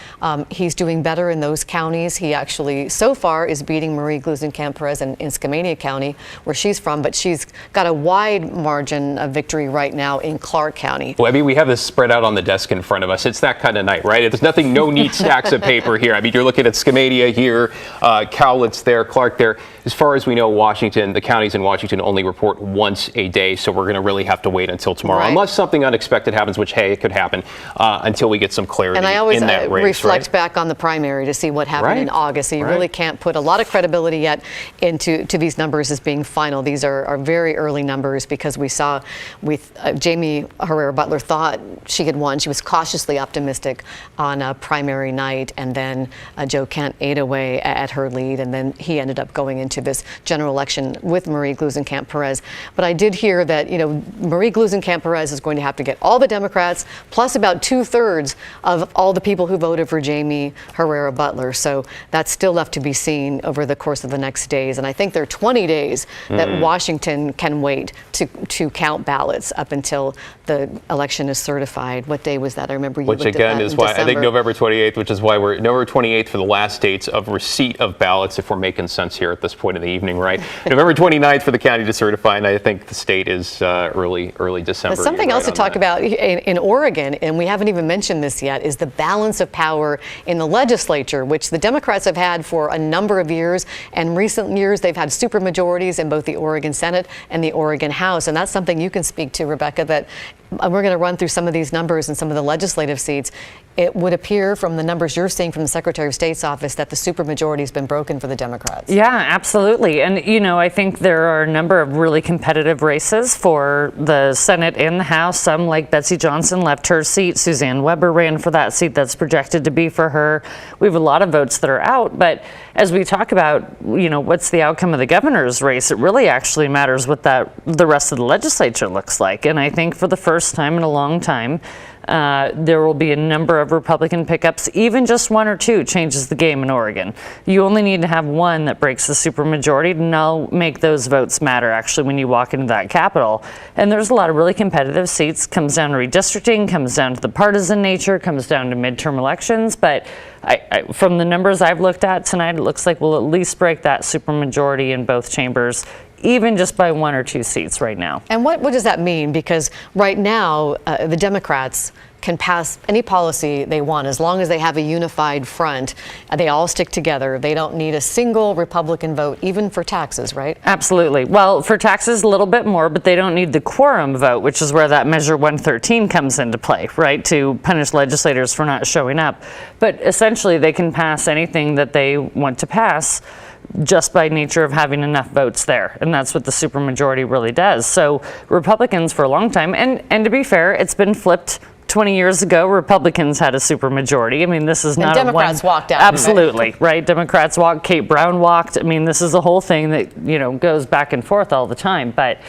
he's doing better in those counties. He actually so far is beating Marie Gluesenkamp Perez in Skamania County, where she's from, but she's got a wide margin of victory right now in Clark County. Well, I mean, we have this spread out on the desk in front of us. It's that kind of night, right? There's nothing, no neat stacks of paper here. I mean, you're looking at Skamania here, Cowlitz there, Clark there. As far as we know, Washington, the counties in Washington only report once a day, so we're going to really have to wait until tomorrow, right, unless something unexpected happens, which, hey, it could happen, until we get some clarity in that race. And I always reflect right? back on the primary to see what happened in August, so you really can't put a lot of credibility yet into these numbers as being final. These are very early numbers because we saw with Jamie Herrera Butler thought she had won. She was cautiously optimistic on primary night, and then Joe Kent ate away at her lead, and then he ended up going into this general election with Marie Gluesenkamp Perez. But I did hear that, Marie Gluesenkamp Perez is going to have to get all the Democrats plus about 2/3 of all the people who voted for Jamie Herrera Butler. So that's still left to be seen over the course of the next days. And I think there are 20 days that Washington can wait to count ballots up until the election is certified. What day was that? I remember you Which looked again at that is in why December. I think November 28th, which is why we're November 28th for the last dates of receipt of ballots, if we're making sense here at this point in the evening, right? November 29th for the county to certify, and I think the state is early December. But something else to talk about in Oregon, and we haven't even mentioned this yet, is the balance of power in the legislature, which the Democrats have had for a number of years. And recent years, they've had supermajorities in both the Oregon Senate and the Oregon House. And that's something you can speak to, Rebecca, that we're going to run through some of these numbers and some of the legislative seats. It would appear from the numbers you're seeing from the Secretary of State's office that the supermajority has been broken for the Democrats. Yeah, absolutely. And, I think there are a number of really competitive races for the Senate and the House. Some, like Betsy Johnson, left her seat. Suzanne Weber ran for that seat that's projected to be for her. We have a lot of votes that are out. But as we talk about, what's the outcome of the governor's race, it really actually matters what the rest of the legislature looks like. And I think for the first time in a long time, there will be a number of Republican pickups. Even just one or two changes the game in Oregon. You only need to have one that breaks the supermajority, and that'll make those votes matter actually when you walk into that Capitol. And there's a lot of really competitive seats. Comes down to redistricting, comes down to the partisan nature, comes down to midterm elections. But from the numbers I've looked at tonight, it looks like we'll at least break that supermajority in both chambers, even just by one or two seats right now. And what does that mean? Because right now, the Democrats can pass any policy they want as long as they have a unified front. They all stick together. They don't need a single Republican vote, even for taxes, right? Absolutely. Well, for taxes, a little bit more, but they don't need the quorum vote, which is where that Measure 113 comes into play, right, to punish legislators for not showing up. But essentially, they can pass anything that they want to pass just by nature of having enough votes there. And that's what the supermajority really does. So Republicans for a long time, and to be fair, it's been flipped. 20 years ago, Republicans had a supermajority. I mean, this is not Democrats walked out. Absolutely, right? Democrats walked, Kate Brown walked. I mean, this is a whole thing that, goes back and forth all the time. But,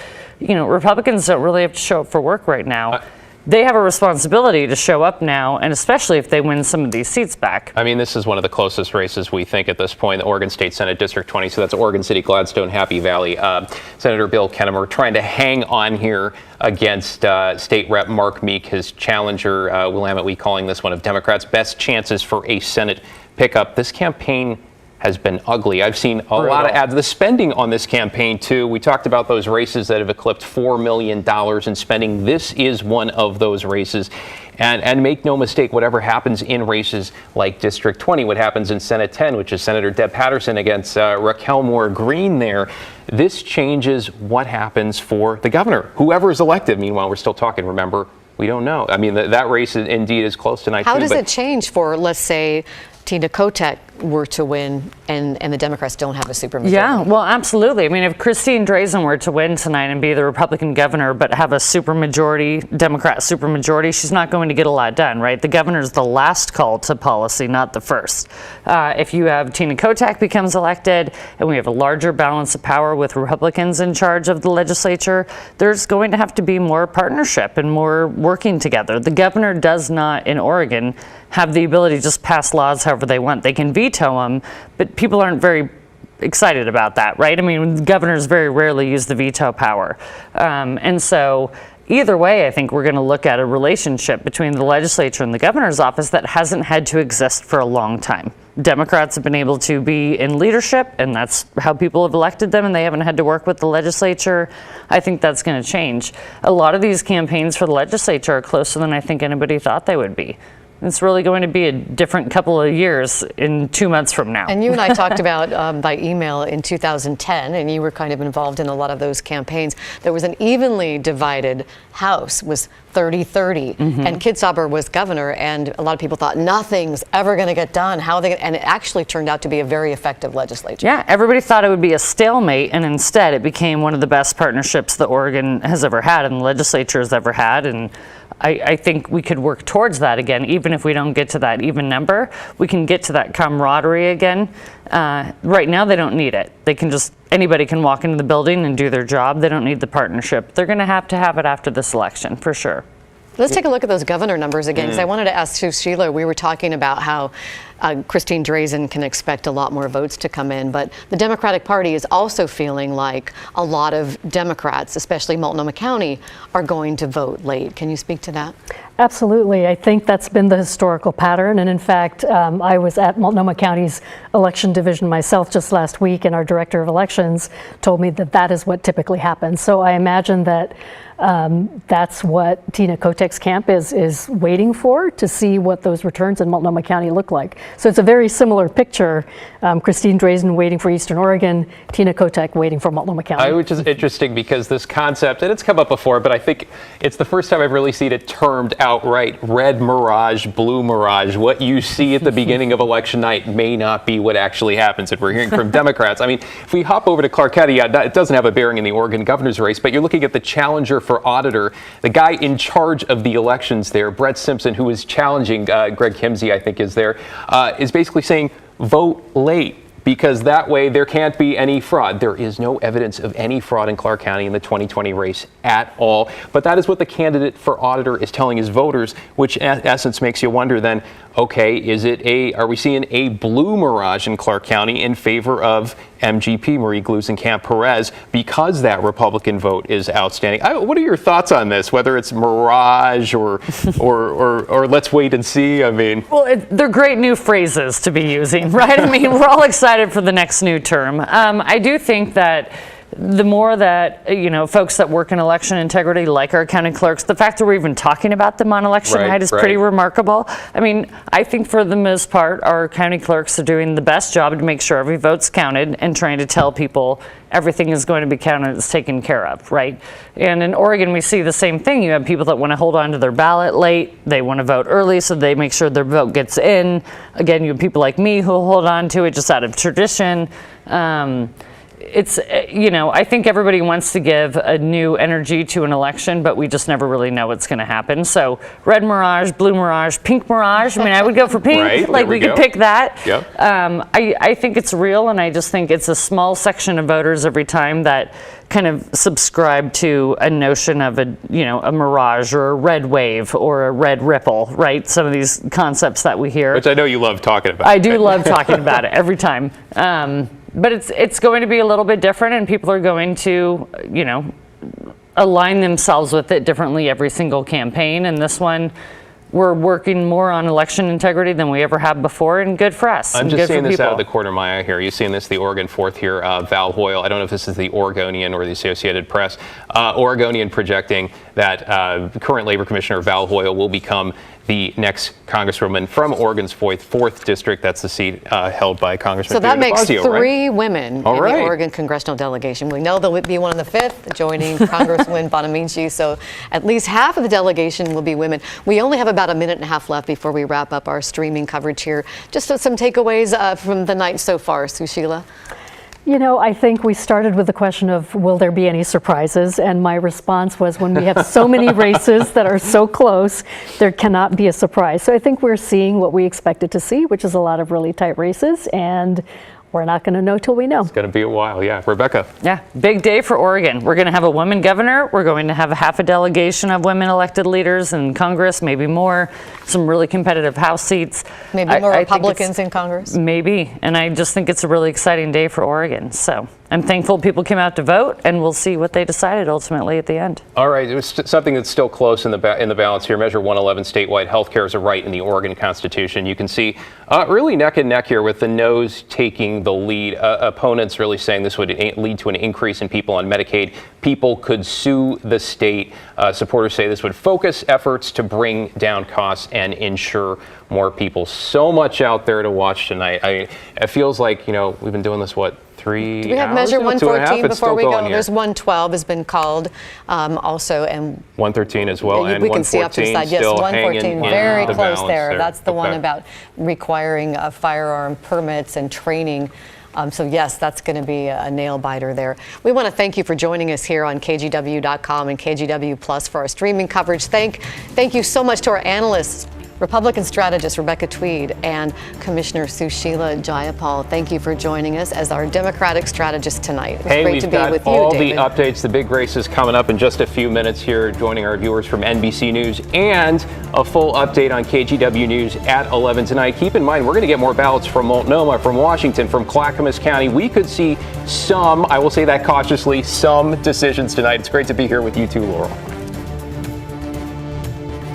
Republicans don't really have to show up for work right now. they have a responsibility to show up now, and especially if they win some of these seats back. I mean, this is one of the closest races we think at this point, the Oregon State Senate District 20. So that's Oregon City, Gladstone, Happy Valley. Senator Bill Kennemer trying to hang on here against State Rep Mark Meek, his challenger. Willamette Week calling this one of Democrats' best chances for a Senate pickup. This campaign has been ugly. I've seen a lot of ads. The spending on this campaign, too. We talked about those races that have eclipsed $4 million in spending. This is one of those races. And make no mistake, whatever happens in races like District 20, what happens in Senate 10, which is Senator Deb Patterson against Raquel Moore Green there, this changes what happens for the governor, whoever is elected. Meanwhile, we're still talking, remember, we don't know. I mean, that race indeed is close tonight. How does it change for, let's say, Tina Kotek were to win and the Democrats don't have a supermajority? Yeah, well, absolutely. I mean, if Christine Drazan were to win tonight and be the Republican governor but have a supermajority, Democrat supermajority, she's not going to get a lot done, right? The governor's the last call to policy, not the first. If you have Tina Kotek becomes elected and we have a larger balance of power with Republicans in charge of the legislature, there's going to have to be more partnership and more working together. The governor does not, in Oregon, have the ability to just pass laws however they want. They can veto them, but people aren't very excited about that, right? I mean, governors very rarely use the veto power. And so either way, I think we're going to look at a relationship between the legislature and the governor's office that hasn't had to exist for a long time. Democrats have been able to be in leadership, and that's how people have elected them, and they haven't had to work with the legislature. I think that's going to change. A lot of these campaigns for the legislature are closer than I think anybody thought they would be. It's really going to be a different couple of years in 2 months from now. And you and I talked about by email in 2010, and you were kind of involved in a lot of those campaigns. There was an evenly divided House, was 30-30, and Kitzhaber was governor, and a lot of people thought nothing's ever going to get done. How are they? And it actually turned out to be a very effective legislature. Yeah, everybody thought it would be a stalemate, and instead it became one of the best partnerships that Oregon has ever had and the legislature has ever had. And I think we could work towards that again, even if we don't get to that even number. We can get to that camaraderie again. Right now, they don't need it. They can just, anybody can walk into the building and do their job. They don't need the partnership. They're going to have it after this election, for sure. Let's take a look at those governor numbers again, because I wanted to ask to Sheila, we were talking about how Christine Drazan can expect a lot more votes to come in, but the Democratic Party is also feeling like a lot of Democrats, especially Multnomah County, are going to vote late. Can you speak to that? Absolutely. I think that's been the historical pattern. And in fact, I was at Multnomah County's election division myself just last week, and our director of elections told me that that is what typically happens. So I imagine that that's what Tina Kotek's camp is waiting for, to see what those returns in Multnomah County look like. So it's a very similar picture. Christine Drazan waiting for Eastern Oregon, Tina Kotek waiting for Multnomah County. Which is interesting because this concept, and it's come up before, but I think it's the first time I've really seen it termed outright: red mirage, blue mirage. What you see at the beginning of election night may not be what actually happens. And we're hearing from Democrats. I mean, if we hop over to Clark County, it doesn't have a bearing in the Oregon governor's race, but you're looking at the challenger for auditor, the guy in charge of the elections there, Brett Simpson, who is challenging Greg Kimsey, I think is there, is basically saying vote late, because that way there can't be any fraud. There is no evidence of any fraud in Clark County in the 2020 race at all. But that is what the candidate for auditor is telling his voters, which in essence makes you wonder then, okay, are we seeing a blue mirage in Clark County in favor of MGP, Marie Gluesenkamp Perez, because that Republican vote is outstanding? What are your thoughts on this, whether it's mirage or let's wait and see? I mean, well, they're great new phrases to be using, right? I mean, we're all excited for the next new term. I do think that the more that, folks that work in election integrity, like our county clerks, the fact that we're even talking about them on election night is pretty remarkable. I mean, I think for the most part, our county clerks are doing the best job to make sure every vote's counted and trying to tell people everything is going to be counted, it's taken care of, right? And in Oregon, we see the same thing. You have people that want to hold on to their ballot late. They want to vote early, so they make sure their vote gets in. Again, you have people like me who hold on to it just out of tradition. it's, I think everybody wants to give a new energy to an election, but we just never really know what's going to happen. So red mirage, blue mirage, pink mirage. I mean, I would go for pink. Right, like we could pick that. Yep. I think it's real, and I just think it's a small section of voters every time that kind of subscribe to a notion of a mirage or a red wave or a red ripple, right? Some of these concepts that we hear. Which I know you love talking about. I do love talking about it every time. But it's going to be a little bit different, and people are going to, align themselves with it differently every single campaign. And this one, we're working more on election integrity than we ever have before, and good for us. I'm just seeing this out of the corner of my eye here. You're seeing this, the Oregon 4th here, Val Hoyle. I don't know if this is the Oregonian or the Associated Press. Oregonian projecting that current Labor Commissioner Val Hoyle will become the next Congresswoman from Oregon's 4th District. That's the seat held by Congressman So that Peter makes DeFazio, three right? women in All right. the Oregon congressional delegation. We know there'll be one on the 5th joining Congresswoman Bonamici, so at least half of the delegation will be women. We only have about a minute and a half left before we wrap up our streaming coverage here. Just some takeaways from the night so far, Sushila. I think we started with the question of, will there be any surprises? And my response was, when we have so many races that are so close, there cannot be a surprise. So I think we're seeing what we expected to see, which is a lot of really tight races, and we're not going to know till we know. It's going to be a while, yeah. Rebecca. Yeah, big day for Oregon. We're going to have a woman governor. We're going to have a half a delegation of women elected leaders in Congress, maybe more, some really competitive House seats. Maybe more Republicans in Congress? Maybe, and I just think it's a really exciting day for Oregon. So I'm thankful people came out to vote, and we'll see what they decided ultimately at the end. All right, it was something that's still close in the balance here. Measure 111, statewide health care is a right in the Oregon Constitution. You can see really neck and neck here with the no's taking the lead. Opponents really saying this would lead to an increase in people on Medicaid. People could sue the state. Supporters say this would focus efforts to bring down costs and ensure more people. So much out there to watch tonight. It feels like, we've been doing this, 3 Do we have hours? measure 114 It's before we go? here. There's 112 has been called also, and 113 as well, and we can see up to the side. Yes, 114, very the close balance there. That's the one about requiring firearm permits and training. So yes, that's going to be a nail biter there. We want to thank you for joining us here on KGW.com and KGW Plus for our streaming coverage. Thank you so much to our analysts, Republican strategist Rebecca Tweed and Commissioner Sushila Jayapal. Thank you for joining us as our Democratic strategist tonight. It was great to be with you, all David. the updates, the big races coming up in just a few minutes here, joining our viewers from NBC News, and a full update on KGW News at 11 tonight. Keep in mind, we're going to get more ballots from Multnomah, from Washington, from Clackamas County. We could see some, I will say that cautiously, some decisions tonight. It's great to be here with you too, Laurel.